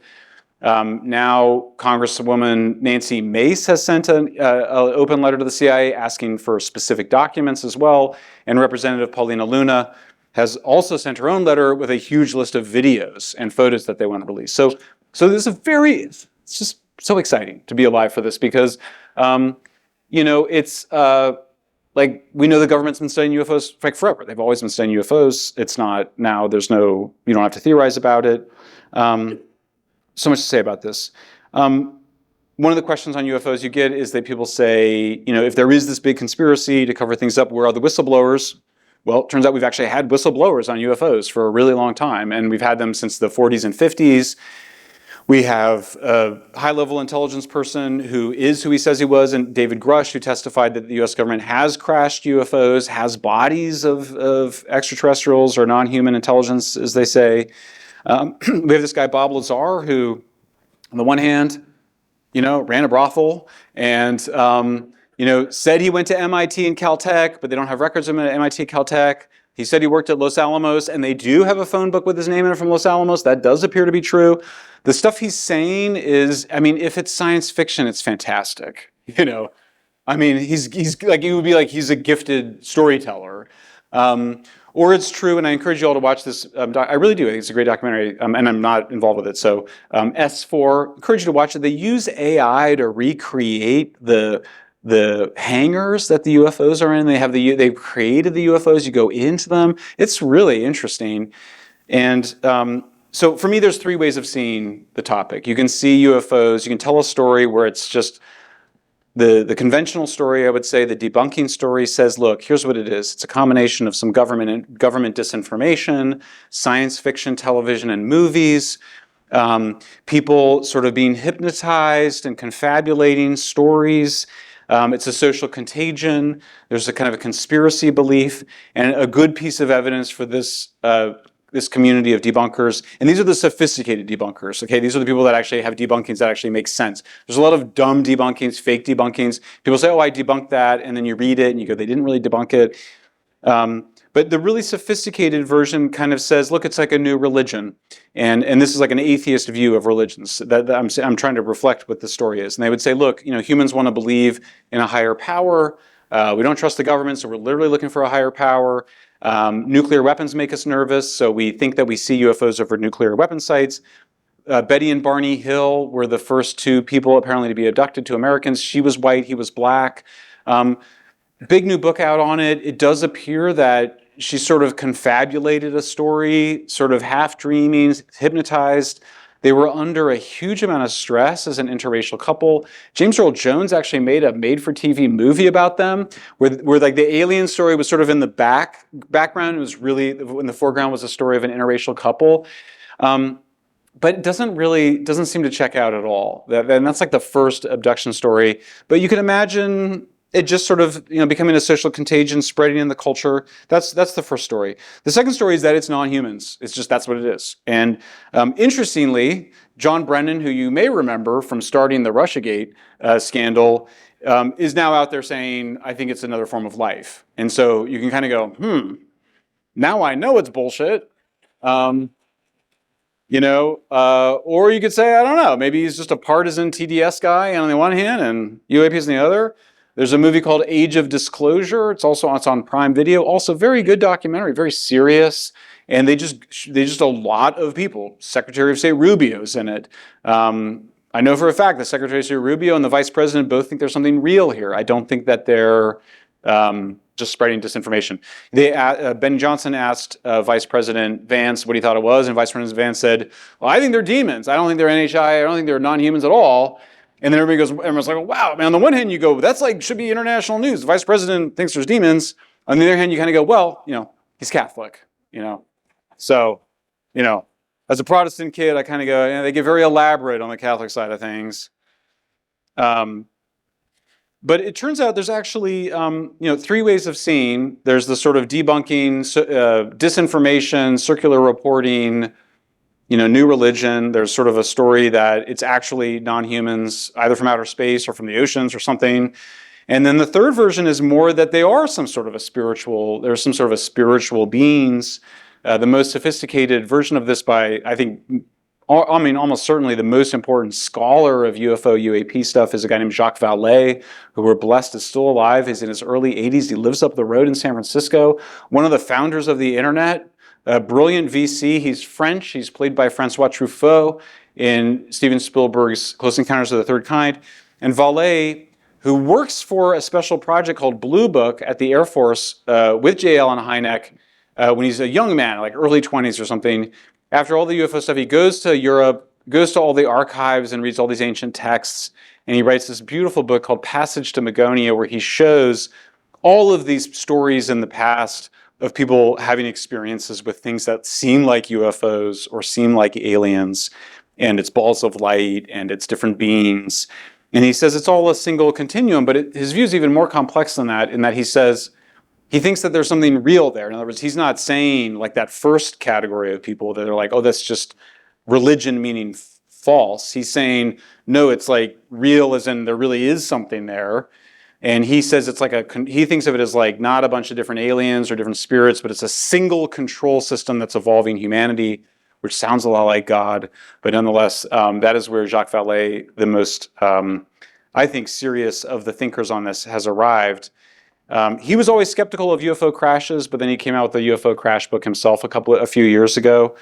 Now, Congresswoman Nancy Mace has sent an open letter to the CIA asking for specific documents as well. And Representative Paulina Luna has also sent her own letter with a huge list of videos and photos that they want to release. So this is it's just so exciting to be alive for this because, it's like we know the government's been studying UFOs like forever. They've always been studying UFOs. It's not now, you don't have to theorize about it. So much to say about this. One of the questions on UFOs you get is that people say, if there is this big conspiracy to cover things up, where are the whistleblowers? Well, it turns out we've actually had whistleblowers on UFOs for a really long time, and we've had them since the 40s and 50s. We have a high-level intelligence person who is who he says he was, and David Grush, who testified that the U.S. government has crashed UFOs, has bodies of extraterrestrials or non-human intelligence, as they say. We have this guy, Bob Lazar, who, on the one hand, ran a brothel and, said he went to MIT and Caltech, but they don't have records of him at MIT and Caltech. He said he worked at Los Alamos, and they do have a phone book with his name in it from Los Alamos. That does appear to be true. The stuff he's saying is, if it's science fiction, it's fantastic. He's like, it would be like he's a gifted storyteller. Or it's true, and I encourage you all to watch this. I really do. I think it's a great documentary, and I'm not involved with it. So S4, encourage you to watch it. They use AI to recreate the hangars that the UFOs are in. They've created the UFOs. You go into them. It's really interesting. And so for me, there's three ways of seeing the topic. You can see UFOs. You can tell a story where it's just the conventional story, I would say, the debunking story says, look, here's what it is. It's a combination of some government disinformation, science fiction, television, and movies, people sort of being hypnotized and confabulating stories. It's a social contagion. There's a kind of a conspiracy belief, and a good piece of evidence for this community of debunkers. And these are the sophisticated debunkers, okay? These are the people that actually have debunkings that actually make sense. There's a lot of dumb debunkings, fake debunkings. People say, oh, I debunked that, and then you read it, and you go, they didn't really debunk it. But the really sophisticated version kind of says, look, it's like a new religion. And this is like an atheist view of religions. That I'm trying to reflect what the story is. And they would say, look, humans want to believe in a higher power. We don't trust the government, so we're literally looking for a higher power. Nuclear weapons make us nervous, so we think that we see UFOs over nuclear weapon sites. Betty and Barney Hill were the first two people apparently to be abducted, two Americans. She was white, he was black. Big new book out on it. It does appear that she sort of confabulated a story, sort of half dreaming, hypnotized. They were under a huge amount of stress as an interracial couple. James Earl Jones actually made a made-for-TV movie about them, where like the alien story was sort of in the background. It was really, in the foreground was a story of an interracial couple. But it doesn't seem to check out at all. And that's like the first abduction story. But you can imagine it just sort of becoming a social contagion, spreading in the culture. That's the first story. The second story is that it's non-humans. It's just that's what it is. And interestingly, John Brennan, who you may remember from starting the Russiagate scandal, is now out there saying, I think it's another form of life. And so you can kind of go, now I know it's bullshit. Or you could say, I don't know, maybe he's just a partisan TDS guy on the one hand and UAPs on the other. There's a movie called Age of Disclosure. It's on Prime Video. Also, very good documentary, very serious. And they just a lot of people. Secretary of State Rubio's in it. I know for a fact that Secretary of State Rubio and the Vice President both think there's something real here. I don't think that they're just spreading disinformation. Ben Johnson asked Vice President Vance what he thought it was, and Vice President Vance said, "Well, I think they're demons. I don't think they're NHI. I don't think they're non-humans at all." And then everyone's like, "Wow, man!" On the one hand, you go, "That's like should be international news. The Vice President thinks there's demons." On the other hand, you kind of go, "Well, he's Catholic, So, as a Protestant kid, I kind of go, they get very elaborate on the Catholic side of things. But it turns out there's actually, three ways of seeing. There's the sort of debunking, disinformation, circular reporting, new religion. There's sort of a story that it's actually non-humans, either from outer space or from the oceans or something. And then the third version is more that they are some sort of there's some sort of a spiritual beings. The most sophisticated version of this by, almost certainly the most important scholar of UFO, UAP stuff is a guy named Jacques Vallée, who we're blessed is still alive. He's in his early 80s. He lives up the road in San Francisco. One of the founders of the internet, a brilliant VC. He's French. He's played by Francois Truffaut in Steven Spielberg's Close Encounters of the Third Kind. And Vallée, who works for a special project called Blue Book at the Air Force with J. Allen Hynek when he's a young man, like early 20s or something. After all the UFO stuff, he goes to Europe, goes to all the archives and reads all these ancient texts, and he writes this beautiful book called Passage to Magonia, where he shows all of these stories in the past of people having experiences with things that seem like UFOs or seem like aliens, and it's balls of light, and it's different beings. And he says it's all a single continuum, but his view is even more complex than that, in that he says, he thinks that there's something real there. In other words, he's not saying like that first category of people that are like, oh, that's just religion meaning false. He's saying, no, it's like real as in there really is something there. And he says it's like he thinks of it as like not a bunch of different aliens or different spirits, but it's a single control system that's evolving humanity, which sounds a lot like God. But nonetheless, that is where Jacques Vallée, the most, I think, serious of the thinkers on this, has arrived. He was always skeptical of UFO crashes, but then he came out with the UFO crash book himself a few years ago.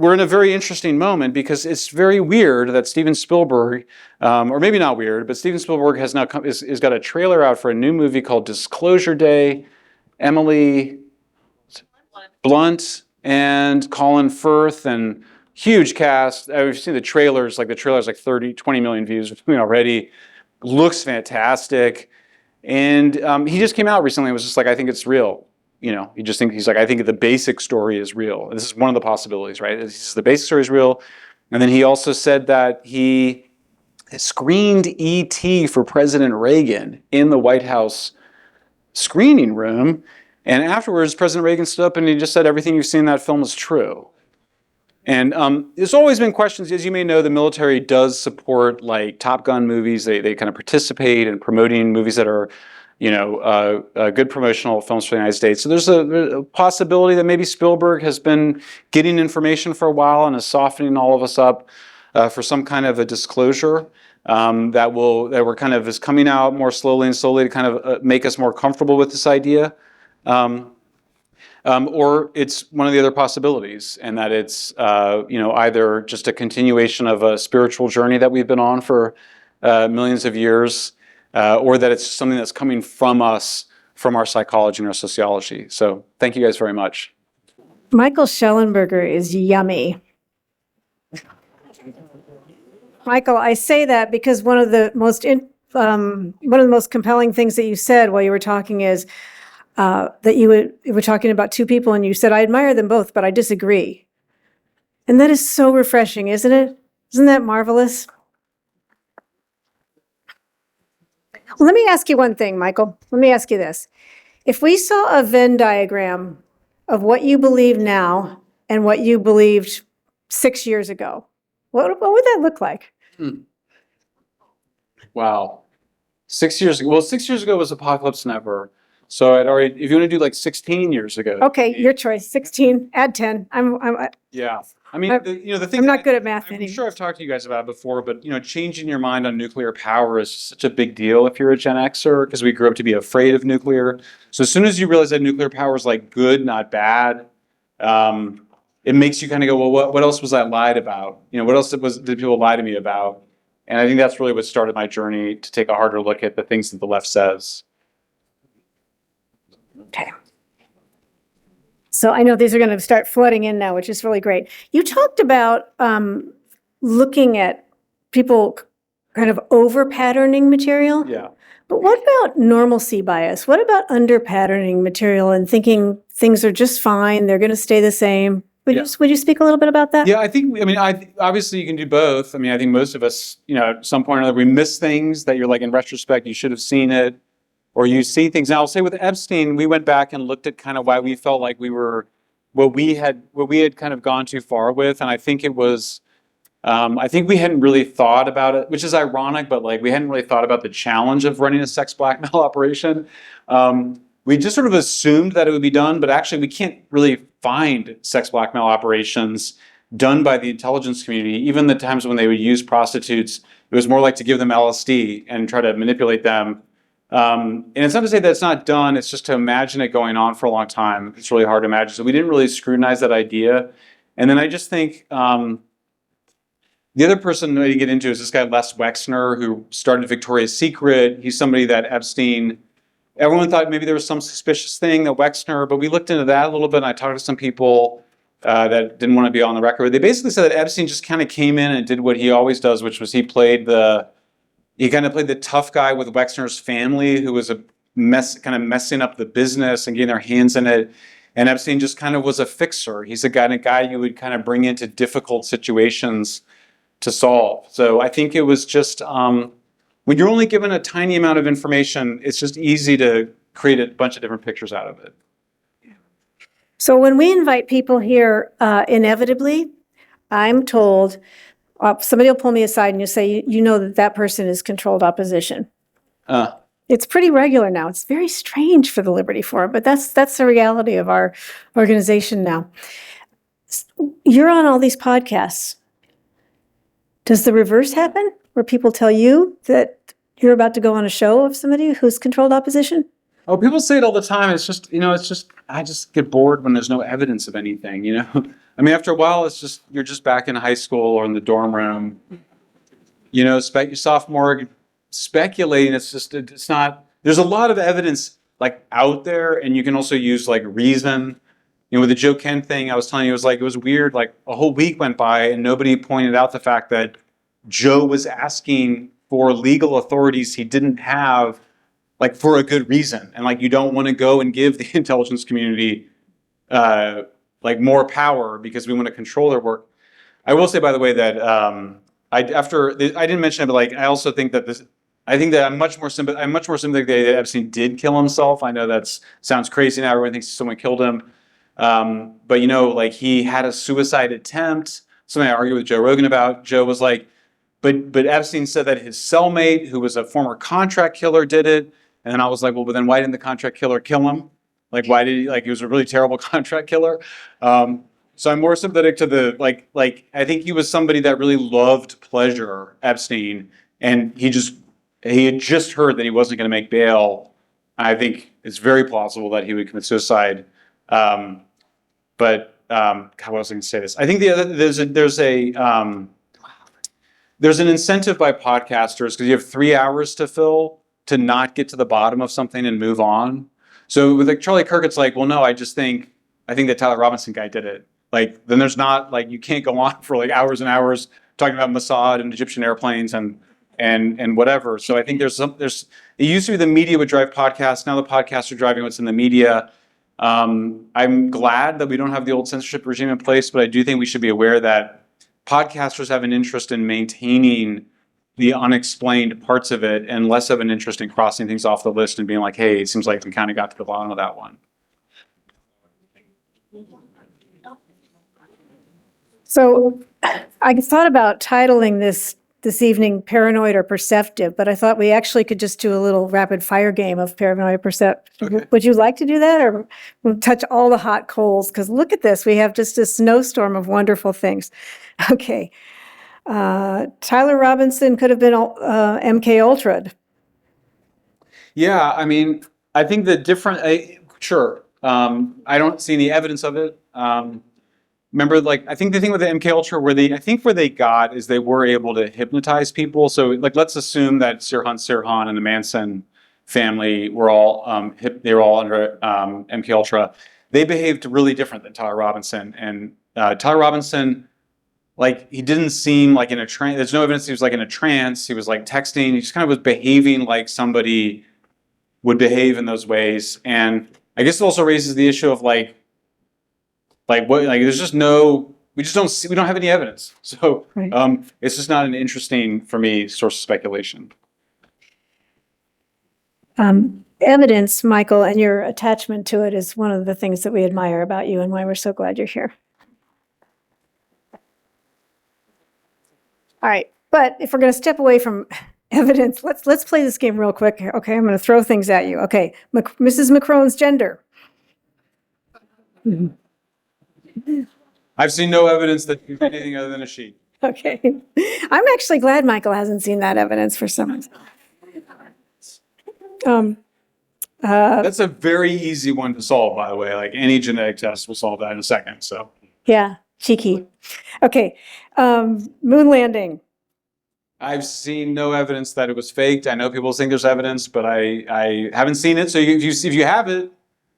We're in a very interesting moment because it's very weird that Steven Spielberg, or maybe not weird, but Steven Spielberg has now is got a trailer out for a new movie called Disclosure Day. Emily Blunt and Colin Firth and huge cast. We've seen the trailers, like 20 million views already. Looks fantastic. And he just came out recently and was just like, I think it's real. He's like, I think the basic story is real. This is one of the possibilities, right? The basic story is real. And then he also said that he screened E.T. for President Reagan in the White House screening room. And afterwards, President Reagan stood up and he just said, everything you've seen in that film is true. And there's always been questions. As you may know, the military does support like Top Gun movies. They kind of participate in promoting movies that are, good promotional films for the United States. So there's a possibility that maybe Spielberg has been getting information for a while and is softening all of us up for some kind of a disclosure that is coming out more slowly and slowly to kind of make us more comfortable with this idea. Or it's one of the other possibilities, and that it's either just a continuation of a spiritual journey that we've been on for millions of years, or that it's something that's coming from us, from our psychology and our sociology. So thank you guys very much. Michael Shellenberger is yummy. Michael, I say that because one of the most compelling things that you said while you were talking is that you were talking about two people and you said, I admire them both, but I disagree. And that is so refreshing, isn't it? Isn't that marvelous? Well, let me ask you one thing, Michael. Let me ask you this. If we saw a Venn diagram of what you believe now and what you believed 6 years ago, what would that look like? Wow. 6 years ago, 6 years ago was Apocalypse Never. So I'd already, if you want to do like 16 years ago. Okay, your choice. 16, add 10. Yeah. I mean, the thing I'm not good at math I'm anymore. sure I've talked to you guys about it before, but changing your mind on nuclear power is such a big deal if you're a Gen Xer, because we grew up to be afraid of nuclear. So as soon as you realize that nuclear power is like good, not bad, it makes you kind of go, well, what else was I lied about? What else did people lie to me about? And I think that's really what started my journey to take a harder look at the things that the left says. Okay. So I know these are going to start flooding in now, which is really great. You talked about looking at people kind of over-patterning material. Yeah. But what about normalcy bias? What about under-patterning material and thinking things are just fine, they're going to stay the same? Would you speak a little bit about that? Yeah, obviously you can do both. I think most of us, at some point or another, we miss things that you're like, in retrospect, you should have seen it, or you see things. Now, I'll say with Epstein, we went back and looked at kind of why we felt like we were, what we had kind of gone too far with. And I think it was, I think we hadn't really thought about it, which is ironic, but like we hadn't really thought about the challenge of running a sex blackmail operation. We just sort of assumed that it would be done, but actually we can't really find sex blackmail operations done by the intelligence community. Even the times when they would use prostitutes, it was more like to give them LSD and try to manipulate them. And it's not to say that it's not done, it's just to imagine it going on for a long time. It's really hard to imagine. So we didn't really scrutinize that idea. And then I just think the other person that you get into is this guy, Les Wexner, who started Victoria's Secret. He's somebody that Epstein, everyone thought maybe there was some suspicious thing that Wexner, but we looked into that a little bit, and I talked to some people that didn't want to be on the record. They basically said that Epstein just kind of came in and did what he always does, which was he kind of played the tough guy with Wexner's family, who was kind of messing up the business and getting their hands in it. And Epstein just kind of was a fixer. He's a guy you would kind of bring into difficult situations to solve. So I think it was just, when you're only given a tiny amount of information, it's just easy to create a bunch of different pictures out of it. So when we invite people here, inevitably, I'm told, somebody will pull me aside and you say, you know that person is controlled opposition. It's pretty regular now. It's very strange for the Liberty Forum, but that's the reality of our organization now. You're on all these podcasts. Does the reverse happen, where people tell you that you're about to go on a show of somebody who's controlled opposition? Oh, people say it all the time. It's just, I just get bored when there's no evidence of anything, After a while, you're just back in high school or in the dorm room, sophomore speculating. It's not, there's a lot of evidence like out there, and you can also use like reason. With the Joe Ken thing, I was telling you, it was weird. Like a whole week went by and nobody pointed out the fact that Joe was asking for legal authorities he didn't have, like for a good reason. And like, you don't want to go and give the intelligence community like more power because we want to control their work. I will say, by the way, that I didn't mention it, but like I also think that I'm much more sympathetic that Epstein did kill himself. I know that sounds crazy now. Everyone thinks someone killed him. But like he had a suicide attempt, something I argued with Joe Rogan about. Joe was like, but Epstein said that his cellmate, who was a former contract killer, did it. And then I was like, well, but then why didn't the contract killer kill him? Like, why did he was a really terrible contract killer. So I'm more sympathetic to the, I think he was somebody that really loved pleasure, Epstein. And he had just heard that he wasn't going to make bail. I think it's very plausible that he would commit suicide. But how was I going to say this? I think there's an incentive by podcasters, because you have 3 hours to fill, to not get to the bottom of something and move on. So with like Charlie Kirk, it's like, well, no, I think that Tyler Robinson guy did it. Like, then there's not, like, you can't go on for like hours and hours talking about Mossad and Egyptian airplanes and whatever. So I think it used to be the media would drive podcasts. Now the podcasts are driving what's in the media. I'm glad that we don't have the old censorship regime in place, but I do think we should be aware that podcasters have an interest in maintaining the unexplained parts of it and less of an interest in crossing things off the list and being like, hey, it seems like we kind of got to the bottom of that one. So I thought about titling this this evening, paranoid or perceptive, but I thought we actually could just do a little rapid fire game of paranoid perceptive. Okay. Would you like to do that, or we'll touch all the hot coals? Because look at this, we have just a snowstorm of wonderful things. Okay. Tyler Robinson could have been MK Ultra'd. Yeah, I mean, I think the different, sure. I don't see any evidence of it. Remember, like, I think the thing with the MK Ultra, where they got is they were able to hypnotize people. So, like, let's assume that Sirhan and the Manson family were all they were all under MK Ultra. They behaved really different than Tyler Robinson, and Tyler Robinson, like, he didn't seem like in a trance. There's no evidence he was like in a trance. He was like texting. He just kind of was behaving like somebody would behave in those ways. And I guess it also raises the issue of like what, like, there's just no, we don't have any evidence. So Right. It's just not an interesting, for me, source of speculation. Evidence, Michael, and your attachment to it is one of the things that we admire about you and why we're so glad you're here. All right, but if we're going to step away from evidence, let's play this game real quick. Okay, I'm going to throw things at you. Okay, Mrs. Macron's gender. I've seen no evidence that she's anything other than a she. Okay, I'm actually glad Michael hasn't seen that evidence for some reason. That's a very easy one to solve, by the way. Like, any genetic test will solve that in a second. So Yeah, cheeky. Okay, moon landing. I've seen no evidence that it was faked. I know people think there's evidence, but I haven't seen it. So if you have it,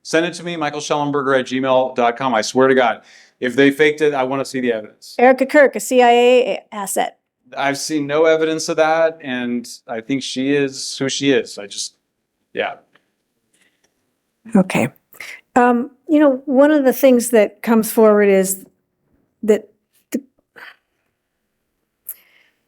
send it to me, michaelshellenberger@gmail.com. I swear to God, if they faked it, I want to see the evidence. Erica Kirk, a CIA asset. I've seen no evidence of that, and I think she is who she is. Yeah. Okay. One of the things that comes forward is that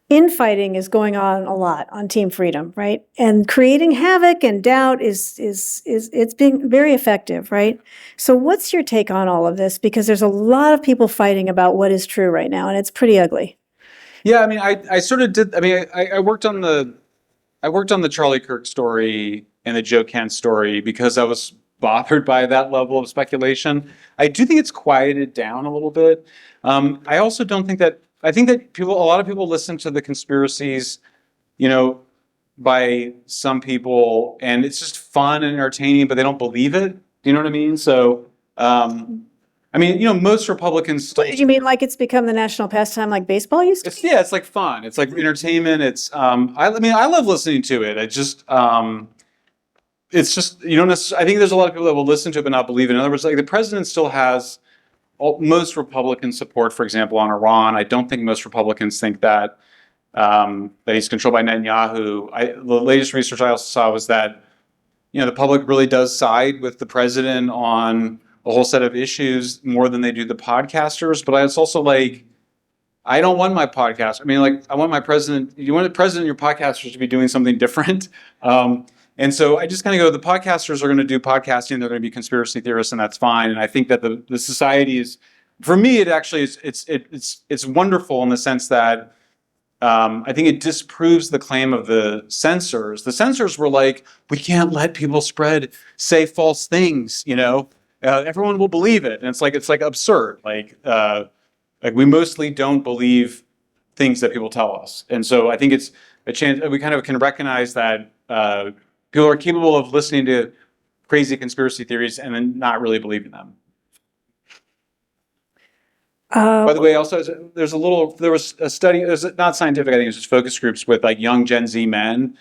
infighting is going on a lot on Team Freedom, right? And creating havoc and doubt is it's being very effective, right? So what's your take on all of this? Because there's a lot of people fighting about what is true right now, and it's pretty ugly. Yeah, I mean, I sort of did. I mean, I worked on the Charlie Kirk story and the Joe Kent story because I was bothered by that level of speculation. I do think it's quieted down a little bit. I also don't think that. I think that a lot of people listen to the conspiracies, by some people, and it's just fun and entertaining, but they don't believe it. Do you know what I mean? So, most Republicans still. You mean like it's become the national pastime like baseball used to be? It's like fun. It's like entertainment. It's I love listening to it. It's just you don't necessarily. I think there's a lot of people that will listen to it but not believe it. In other words, like, the president still has most Republican support, for example, on Iran. I don't think most Republicans think that he's controlled by Netanyahu. The latest research I also saw was that the public really does side with the president on a whole set of issues more than they do the podcasters. But it's also like, I don't want my podcast. I mean, like, I want my president. You want the president and your podcasters to be doing something different. And so I just kind of go, the podcasters are going to do podcasting. They're going to be conspiracy theorists, and that's fine. And I think that the society is, for me, it actually is. It's wonderful in the sense that I think it disproves the claim of the censors. The censors were like, we can't let people say false things. Everyone will believe it, and it's like absurd. Like we mostly don't believe things that people tell us, and so I think it's a chance we kind of can recognize that. People are capable of listening to crazy conspiracy theories and then not really believing them. By the way, also there was a study. It was not scientific. I think it was just focus groups with like young Gen Z men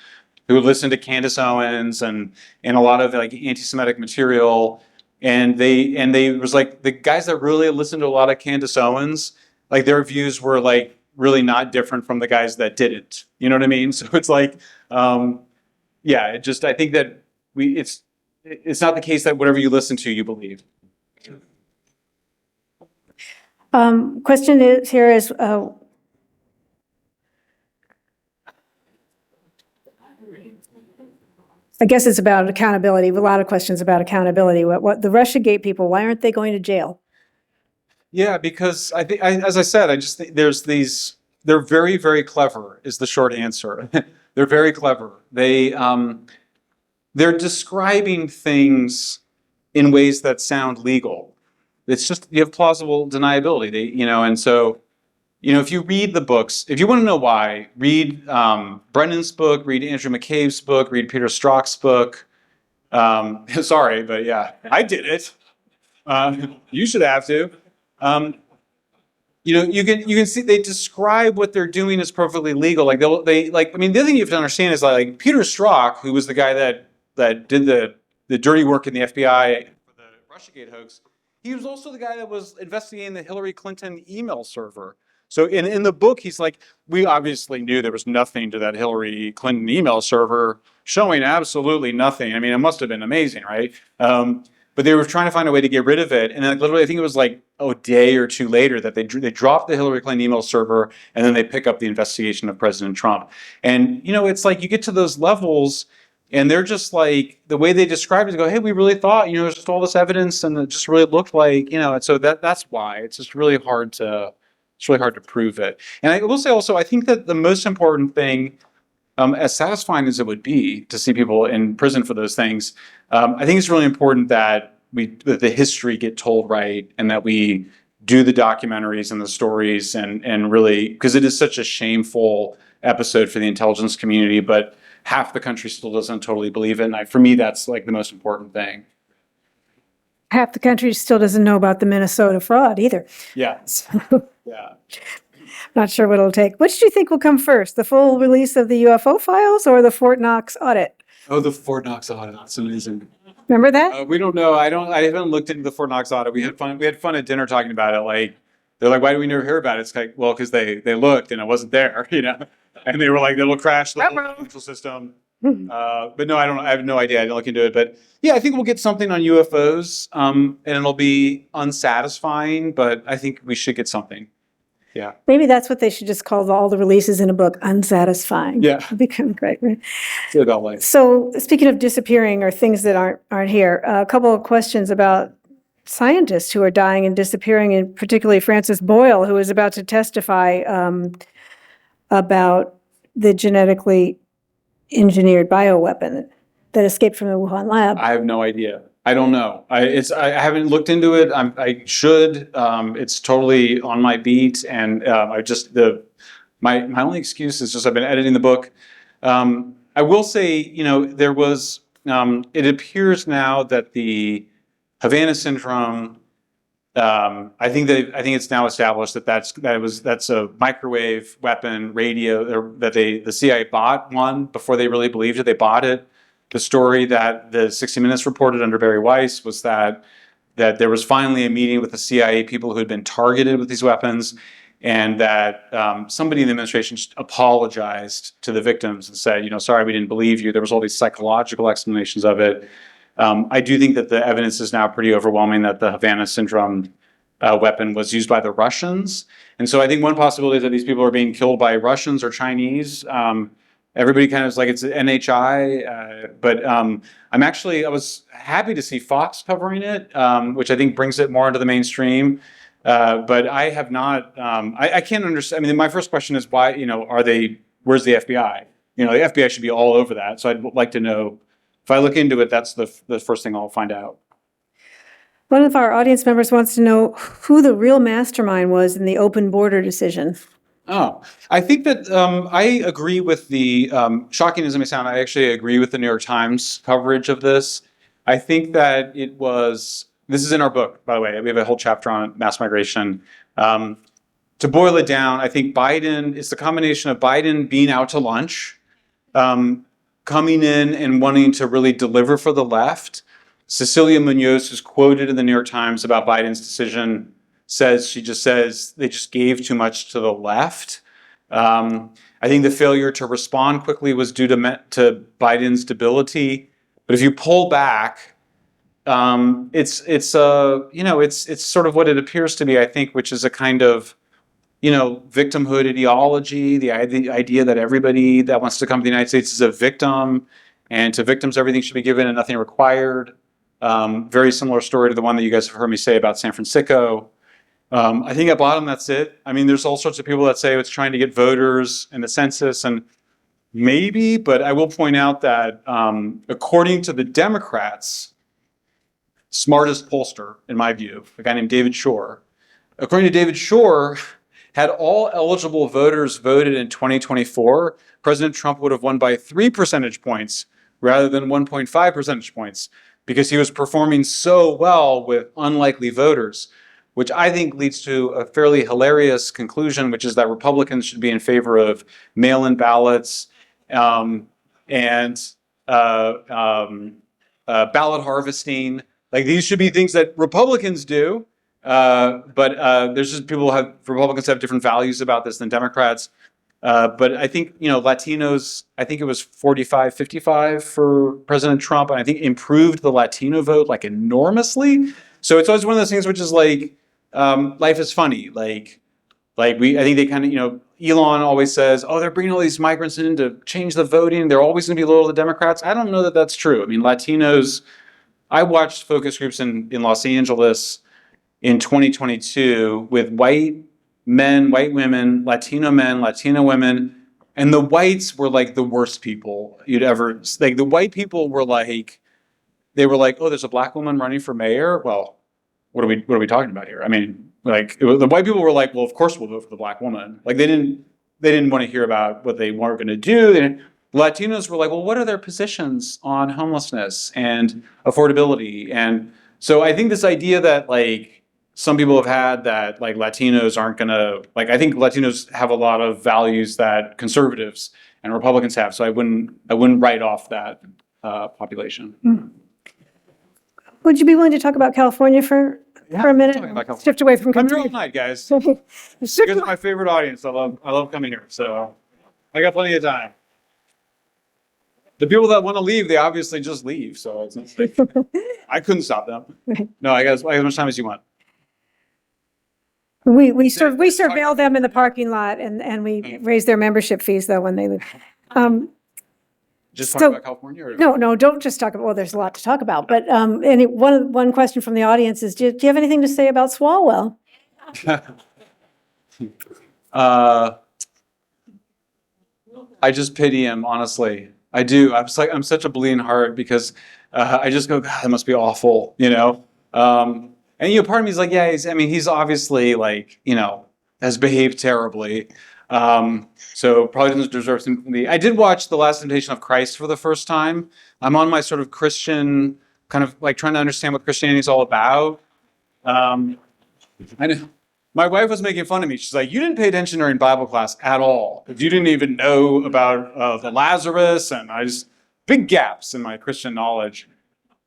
who listened to Candace Owens and a lot of like anti-Semitic material. And they was like the guys that really listened to a lot of Candace Owens, like, their views were like really not different from the guys that didn't. You know what I mean? So it's like. I think that it's not the case that whatever you listen to, you believe. Question is, I guess it's about accountability. A lot of questions about accountability. What the Russiagate people, why aren't they going to jail? Yeah, because I think, as I said, I just think there's these. they're very, very clever is the short answer. They're very clever. They're describing things in ways that sound legal. It's just, you have plausible deniability. And so, if you read the books, if you want to know why, read Brennan's book, read Andrew McCabe's book, read Peter Strzok's book. Sorry, but yeah, I did it. You should have to. You can see they describe what they're doing as perfectly legal. Like the other thing you have to understand is like Peter Strzok, who was the guy that did the dirty work in the FBI for the Russiagate hoax. He was also the guy that was investigating the Hillary Clinton email server. So in the book, he's like, we obviously knew there was nothing to that Hillary Clinton email server, showing absolutely nothing. I mean, it must have been amazing, right? But they were trying to find a way to get rid of it. And then literally, I think it was like a day or two later that they dropped the Hillary Clinton email server, and then they pick up the investigation of President Trump. And, it's like you get to those levels, and they're just like, the way they describe it, they go, hey, we really thought, there's just all this evidence, and it just really looked like, and so that's why. It's just really hard to prove it. And I will say also, I think that the most important thing, as satisfying as it would be to see people in prison for those things, I think it's really important that the history get told right, and that we do the documentaries and the stories, and really, because it is such a shameful episode for the intelligence community, but half the country still doesn't totally believe it. And for me, that's like the most important thing. Half the country still doesn't know about the Minnesota fraud either. Yeah. So, Yeah. not sure what it'll take. Which do you think will come first, the full release of the UFO files or the Fort Knox audit? Oh, the Fort Knox audit. That's amazing. Remember that? We don't know. I haven't looked into the Fort Knox audit. We had fun at dinner talking about it. Like, they're like, why do we never hear about it? It's like, well, because they looked and it wasn't there, and they were like, it'll crash the whole financial system. But no, I have no idea. I didn't look into it. But yeah, I think we'll get something on UFOs, and it'll be unsatisfying, but I think we should get something. Yeah. Maybe that's what they should just call all the releases in a book, unsatisfying. Yeah. It'd be kind of great, right? Good about life. So speaking of disappearing or things that aren't here, a couple of questions about scientists who are dying and disappearing, and particularly Francis Boyle, who is about to testify about the genetically engineered bioweapon that escaped from the Wuhan lab. I have no idea. I don't know. I haven't looked into it. I should. It's totally on my beat, and my only excuse is just I've been editing the book. I will say, there was. It appears now that the Havana syndrome. I think it's now established that that's a microwave weapon radio that the CIA bought one before they really believed it. They bought it. The story that the 60 Minutes reported under Barry Weiss was that there was finally a meeting with the CIA people who had been targeted with these weapons, and that somebody in the administration just apologized to the victims and said, sorry, we didn't believe you. There was all these psychological explanations of it. I do think that the evidence is now pretty overwhelming that the Havana syndrome weapon was used by the Russians. And so I think one possibility is that these people are being killed by Russians or Chinese. Everybody kind of is like it's NHI, but I was happy to see Fox covering it, which I think brings it more into the mainstream. But I have not. I can't understand. I mean, my first question is why? Where's the FBI? The FBI should be all over that. So I'd like to know. If I look into it, that's the first thing I'll find out. One of our audience members wants to know who the real mastermind was in the open border decision. Oh, I think that I agree with the, shocking as it may sound, I actually agree with the New York Times coverage of this. I think that this is in our book, by the way. We have a whole chapter on mass migration. To boil it down, I think it's the combination of Biden being out to lunch, coming in and wanting to really deliver for the left. Cecilia Munoz, who's quoted in the New York Times about Biden's decision, she just says they just gave too much to the left. I think the failure to respond quickly was due to Biden's debility. But if you pull back, it's sort of what it appears to be, I think, which is a kind of victimhood ideology, the idea that everybody that wants to come to the United States is a victim, and to victims everything should be given and nothing required. Very similar story to the one that you guys have heard me say about San Francisco. I think at bottom, that's it. I mean, there's all sorts of people that say it's trying to get voters in the census, and maybe, but I will point out that according to the Democrats' smartest pollster, in my view, a guy named David Shore, according to David Shore, had all eligible voters voted in 2024, President Trump would have won by 3 percentage points rather than 1.5 percentage points because he was performing so well with unlikely voters, which I think leads to a fairly hilarious conclusion, which is that Republicans should be in favor of mail-in ballots and ballot harvesting. Like, these should be things that Republicans do. But there's just Republicans have different values about this than Democrats. But I think, Latinos, I think it was 45-55 for President Trump, and I think improved the Latino vote like enormously. So it's always one of those things which is like, life is funny. I think they kind of, Elon always says, oh, they're bringing all these migrants in to change the voting. They're always going to be loyal to Democrats. I don't know that that's true. I mean, Latinos, I watched focus groups in Los Angeles in 2022 with white men, white women, Latino men, Latino women, and the whites were like the worst people you'd ever, like the white people were like, they were like, oh, there's a black woman running for mayor? Well, what are we talking about here? I mean, like the white people were like, well, of course we'll vote for the black woman. Like they didn't want to hear about what they were going to do. Latinos were like, well, what are their positions on homelessness and affordability? And so I think this idea that like some people have had that like Latinos aren't going to, like, I think Latinos have a lot of values that conservatives and Republicans have. So I wouldn't write off that population. Mm. Would you be willing to talk about California for a minute? Shift away from I'm here all night, guys. You guys are my favorite audience. I love coming here. So I got plenty of time. The people that want to leave, they obviously just leave. So it's like, I couldn't stop them. No, I got as much time as you want. We surveil them in the parking lot and we raise their membership fees though when they leave. Just talk about California? Or? No, don't just talk about, well, there's a lot to talk about, but one question from the audience is, do you have anything to say about Swalwell? I just pity him, honestly. I do. I'm such a bleeding heart because I just go, God, that must be awful, And part of me is like, yeah, he's obviously like, has behaved terribly. So probably doesn't deserve sympathy. I did watch The Last Temptation of Christ for the first time. I'm on my sort of Christian, kind of like trying to understand what Christianity is all about. I know. My wife was making fun of me. She's like, you didn't pay attention during Bible class at all. You didn't even know about the Lazarus, and big gaps in my Christian knowledge.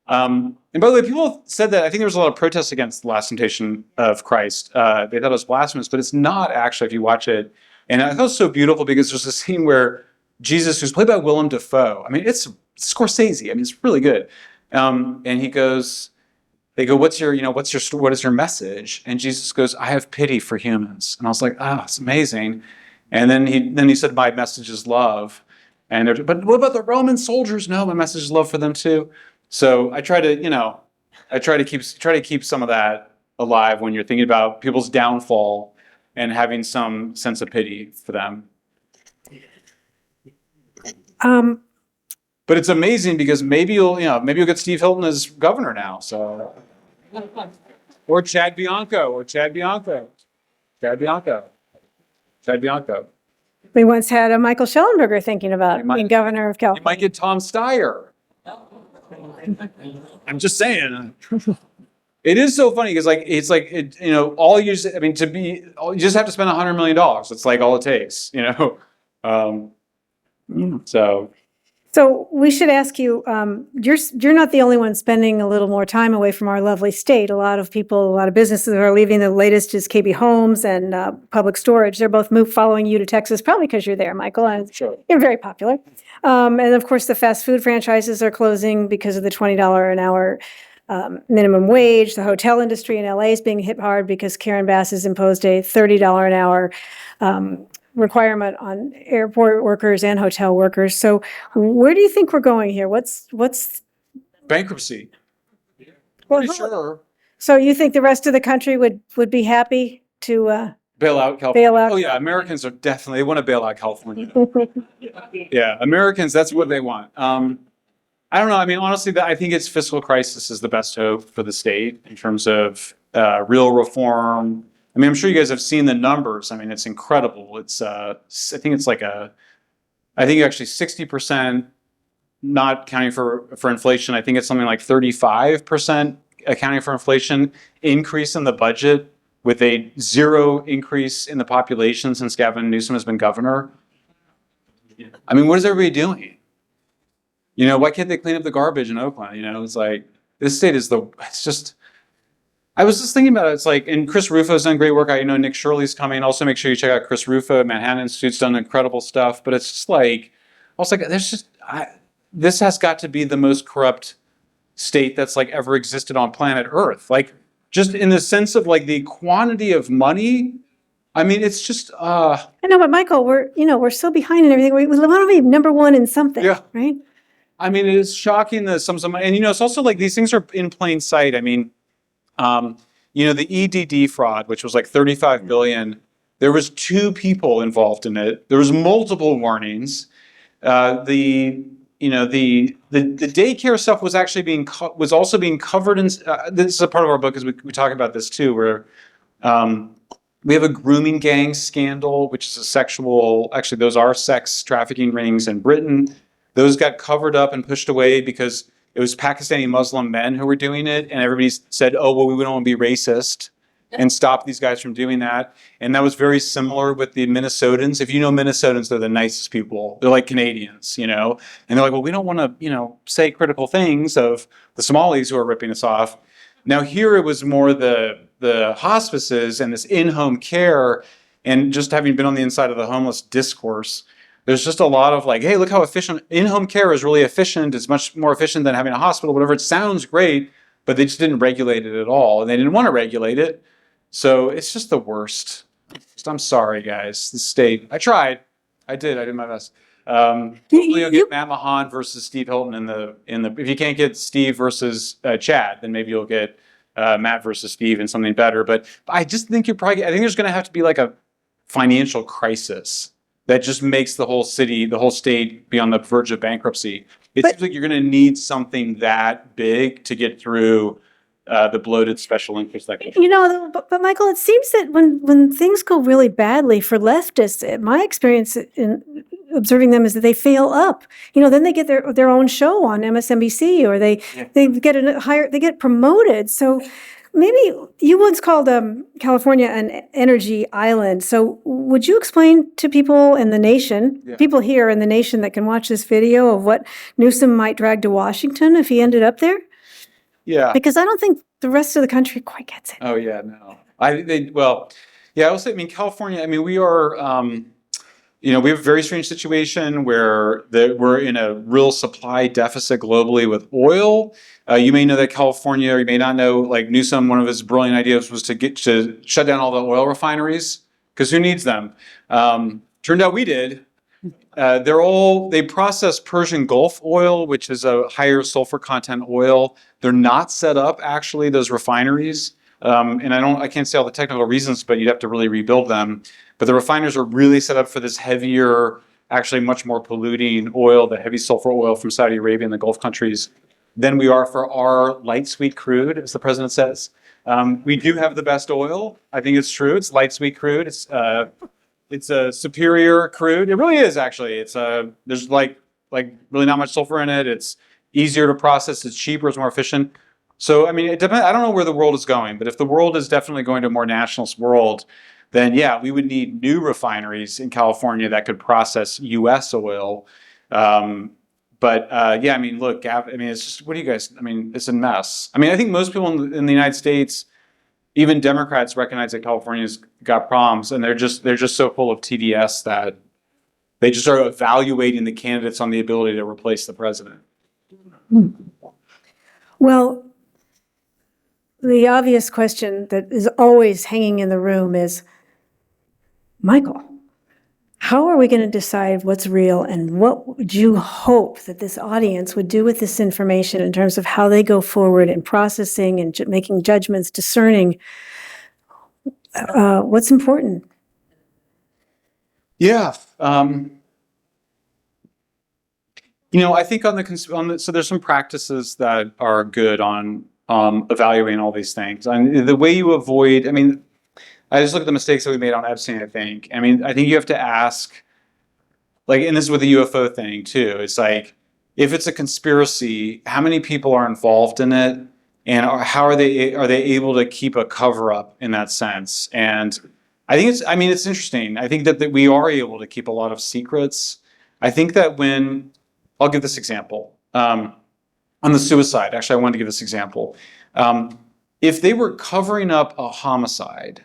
And by the way, people said that, I think there was a lot of protests against The Last Temptation of Christ. They thought it was blasphemous, but it's not actually if you watch it. And I thought it was so beautiful because there's a scene where Jesus, who's played by Willem Dafoe, it's Scorsese, it's really good. And they go, what is your message? And Jesus goes, I have pity for humans. And I was like, oh, it's amazing. And then he said, my message is love. And but what about the Roman soldiers? No, my message is love for them too. So I try to keep some of that alive when you're thinking about people's downfall and having some sense of pity for them. But it's amazing because maybe you'll get Steve Hilton as governor now. So, or Chad Bianco. We once had a Michael Shellenberger thinking about being governor of California. You might get Tom Steyer. I'm just saying. It is so funny because you just have to spend $100 million. It's like all it takes, So we should ask you, you're not the only one spending a little more time away from our lovely state. A lot of businesses are leaving. The latest is KB Homes and Public Storage. They're both following you to Texas, probably because you're there, Michael. And sure. You're very popular. And of course, the fast food franchises are closing because of the $20 an hour minimum wage. The hotel industry in LA is being hit hard because Karen Bass has imposed a $30 an hour requirement on airport workers and hotel workers. So where do you think we're going here? What's bankruptcy? Well, Pretty sure. So you think the rest of the country would be happy to Bail out California. bail out? Oh yeah, Americans are definitely, they want to bail out California. Yeah, Americans, that's what they want. I don't know. I mean, honestly, I think it's fiscal crisis is the best hope for the state in terms of real reform. I mean, I'm sure you guys have seen the numbers. I mean, it's incredible. It's I think it's like I think actually 60% not accounting for inflation. I think it's something like 35% accounting for inflation increase in the budget with a zero increase in the population since Gavin Newsom has been governor. I mean, what is everybody doing? You know, why can't they clean up the garbage in Oakland? You know, it's like, this state is it's just, I was just thinking about it. It's like, and Chris Rufo's done great work. I know Nick Shirley's coming. Also, make sure you check out Chris Rufo at Manhattan Institute's done incredible stuff. But it's just like, I was like, this has got to be the most corrupt state that's like ever existed on planet Earth. Like, just in the sense of like the quantity of money. I mean, it's just. I know, but Michael, we're so behind in everything. We want to be number one in something, Yeah. right? I mean, it is shocking that some, and you know, it's also like these things are in plain sight. I mean, you know, the EDD fraud, which was like 35 billion, there was 2 people involved in it. There was multiple warnings. You know, the daycare stuff was actually was also being covered in. This is a part of our book, because we talk about this too, where we have a grooming gang scandal, which is actually those are sex trafficking rings in Britain. Those got covered up and pushed away because it was Pakistani Muslim men who were doing it, and everybody said, "Oh, well, we don't want to be racist," and stop these guys from doing that. And that was very similar with the Minnesotans. If you know Minnesotans, they're the nicest people. They're like Canadians, you know, and they're like, "Well, we don't want to, you know, say critical things of the Somalis who are ripping us off." Now here it was more the hospices and this in-home care, and just having been on the inside of the homeless discourse, there's just a lot of like, hey, look how efficient in-home care is. Really efficient. It's much more efficient than having a hospital, whatever. It sounds great, but they just didn't regulate it at all, and they didn't want to regulate it. So it's just the worst. I'm sorry, guys. The state. I tried. I did my best. Hopefully you'll get Matt Mahan versus Steve Hilton in the. If you can't get Steve versus Chad, then maybe you'll get Matt versus Steve and something better. But I just think I think there's going to have to be like a financial crisis that just makes the whole city, the whole state be on the verge of bankruptcy. Seems like you're going to need something that big to get through the bloated special interest. You know, but Michael, it seems that when things go really badly for leftists, my experience in observing them is that they fail up. You know, then they get their own show on MSNBC, or they get promoted. So maybe you once called California an energy island. So would you explain to people in the nation, people here in the nation that can watch this video, of what Newsom might drag to Washington if he ended up there? Yeah. Because I don't think the rest of the country quite gets it. Oh yeah, no. I will say, I mean, California, I mean, we are, you know, we have a very strange situation where we're in a real supply deficit globally with oil. You may know that California, or you may not know, like Newsom, one of his brilliant ideas was to shut down all the oil refineries, because who needs them? Turned out we did. They process Persian Gulf oil, which is a higher sulfur content oil. They're not set up, actually, those refineries. And I can't say all the technical reasons, but you'd have to really rebuild them. But the refiners are really set up for this heavier, actually much more polluting oil, the heavy sulfur oil from Saudi Arabia and the Gulf countries, than we are for our light sweet crude, as the president says. We do have the best oil. I think it's true. It's light sweet crude. It's a superior crude. It really is, actually. There's like really not much sulfur in it. It's easier to process. It's cheaper. It's more efficient. So, I mean, it depends. I don't know where the world is going, but if the world is definitely going to a more nationalist world, then yeah, we would need new refineries in California that could process U.S. oil. Yeah, I mean, look, I mean, it's just, what do you guys? I mean, it's a mess. I mean, I think most people in the United States, even Democrats, recognize that California's got problems, and they're just so full of TDS that they just are evaluating the candidates on the ability to replace the president. Well, the obvious question that is always hanging in the room is, Michael, How are we going to decide what's real, and what would you hope that this audience would do with this information in terms of how they go forward in processing and making judgments, discerning what's important? Yeah. I think so there's some practices that are good on evaluating all these things. And the way you avoid, I just look at the mistakes that we made on Epstein, I think. I think you have to ask, and this is with the UFO thing too. It's like, if it's a conspiracy, how many people are involved in it? And how are they able to keep a cover up in that sense? And it's interesting. I think that we are able to keep a lot of secrets. I think that I'll give this example. On the suicide, actually, I wanted to give this example. If they were covering up a homicide,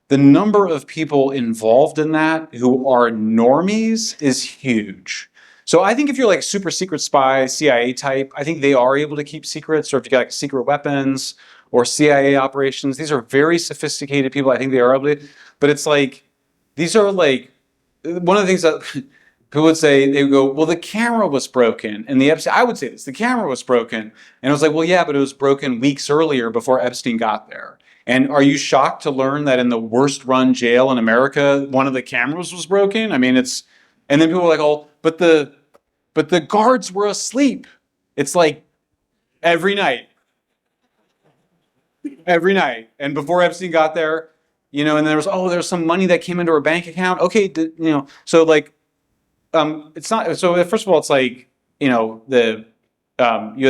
the number of people involved in that who are normies is huge. So I think if you're like super secret spy, CIA type, I think they are able to keep secrets. Or if you got like secret weapons or CIA operations, these are very sophisticated people. I think they are able to, but it's like, these are like, one of the things that people would say, they would go, well, the camera was broken. And I would say this, the camera was broken. And I was like, well, yeah, but it was broken weeks earlier before Epstein got there. And are you shocked to learn that in the worst run jail in America, one of the cameras was broken? And then people were like, oh, but the guards were asleep. It's like every night. And before Epstein got there, and there's some money that came into her bank account. Okay, so like, it's not, so first of all, it's like, you had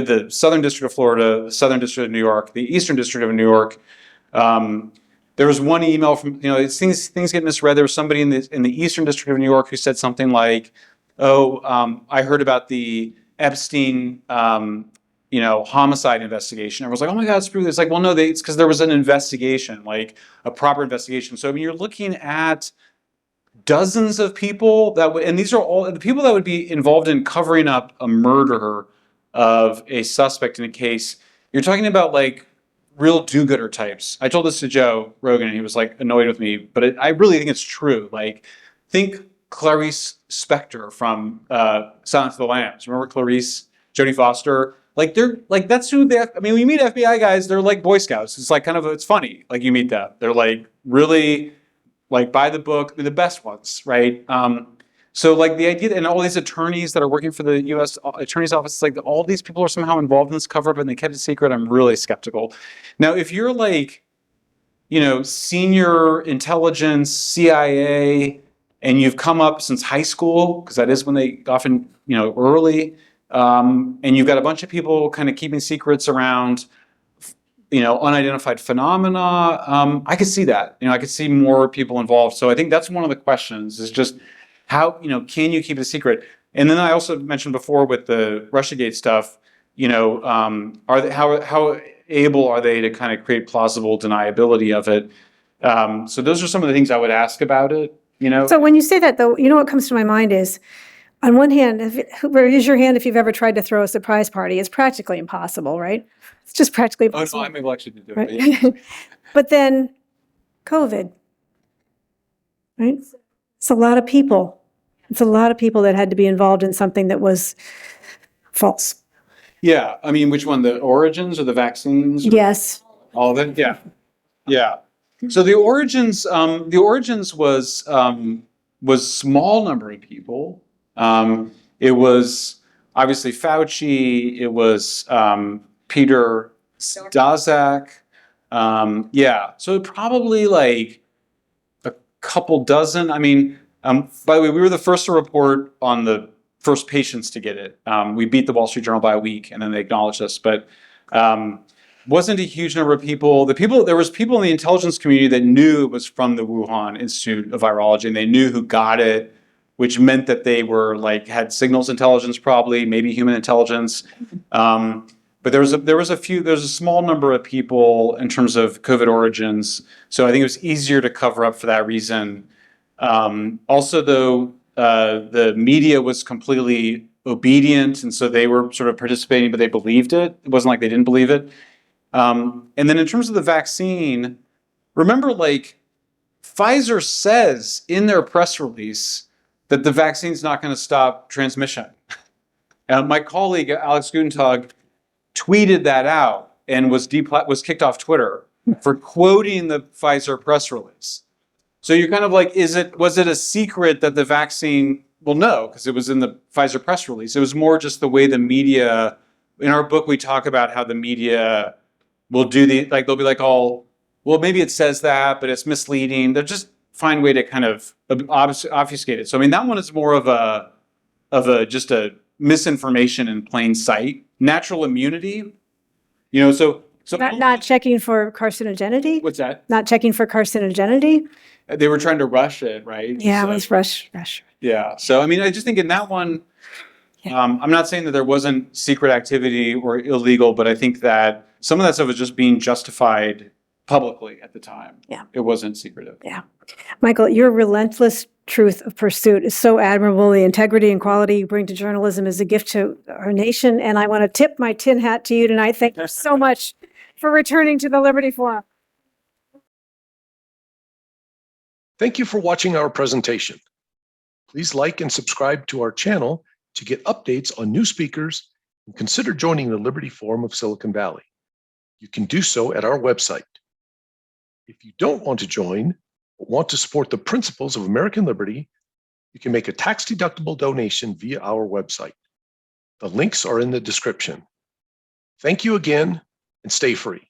the Southern District of Florida, the Southern District of New York, the Eastern District of New York. There was one email from, things get misread. There was somebody in the Eastern District of New York who said something like, I heard about the Epstein, homicide investigation. Everyone's like, oh my God, it's true. It's like, well, no, it's because there was an investigation, like a proper investigation. So, you're looking at dozens of people and these are all the people that would be involved in covering up a murder of a suspect in a case. You're talking about like real do-gooder types. I told this to Joe Rogan and he was like annoyed with me, but I really think it's true. Like, think Clarice Spector from Silence of the Lambs. Remember Clarice, Jodie Foster? Like, they're like, that's who when you meet FBI guys, they're like Boy Scouts. It's like it's funny. Like, you meet them. They're like really like by the book, they're the best ones, right? So like the idea that, and all these attorneys that are working for the U.S. Attorney's Office, like all these people are somehow involved in this cover-up and they kept it secret. I'm really skeptical. Now, if you're like, senior intelligence, CIA, and you've come up since high school, because that is when they often, early, and you've got a bunch of people kind of keeping secrets around, unidentified phenomena. I could see that. I could see more people involved. So I think that's one of the questions is just how, can you keep it a secret? And then I also mentioned before with the Russiagate stuff, how able are they to kind of create plausible deniability of it? So those are some of the things I would ask about it, So when you say that, though, what comes to my mind is, on one hand, raise your hand if you've ever tried to throw a surprise party. It's practically impossible, right? It's just practically impossible. Oh, no, I maybe actually did do it. Right? Yeah. But then COVID, right? It's a lot of people. It's a lot of people that had to be involved in something that was false. Yeah. Which one? The origins or the vaccines? Yes. All of it? Yeah. Yeah. So the origins was small number of people. It was obviously Fauci. It was Peter Daszak. So probably like a couple dozen. By the way, we were the first to report on the first patients to get it. We beat the Wall Street Journal by a week, and then they acknowledged us. But wasn't a huge number of people. There was people in the intelligence community that knew it was from the Wuhan Institute of Virology, and they knew who got it, which meant that they were had signals intelligence, probably maybe human intelligence. But there was a small number of people in terms of COVID origins. So I think it was easier to cover up for that reason. Also, though, the media was completely obedient, and so they were sort of participating, but they believed it. It wasn't like they didn't believe it. And then in terms of the vaccine, remember, Pfizer says in their press release that the vaccine's not going to stop transmission. My colleague, Alex Gutentag, tweeted that out and was kicked off Twitter for quoting the Pfizer press release. So you're kind of like, was it a secret that the vaccine, well, no, because it was in the Pfizer press release. It was more just the way the media, in our book, we talk about how the media will do they'll be like, well, maybe it says that, but it's misleading. They'll just find a way to kind of obfuscate it. So, I mean, that one is more of just a misinformation in plain sight. Natural immunity, so Not checking for carcinogenity? What's that? Not checking for carcinogenity? They were trying to rush it, right? Yeah, So, it was rush. yeah. So, I mean, I just think in that one, I'm not saying that there wasn't secret activity or illegal, but I think that some of that stuff was just being justified publicly at the time. Yeah. It wasn't secretive. Yeah. Michael, your relentless truth of pursuit is so admirable. The integrity and quality you bring to journalism is a gift to our nation. And I want to tip my tin hat to you tonight. Thank you so much for returning to the Liberty Forum. Thank you for watching our presentation. Please like and subscribe to our channel to get updates on new speakers and consider joining the Liberty Forum of Silicon Valley. You can do so at our website. If you don't want to join, but want to support the principles of American liberty, you can make a tax-deductible donation via our website. The links are in the description. Thank you again, and stay free.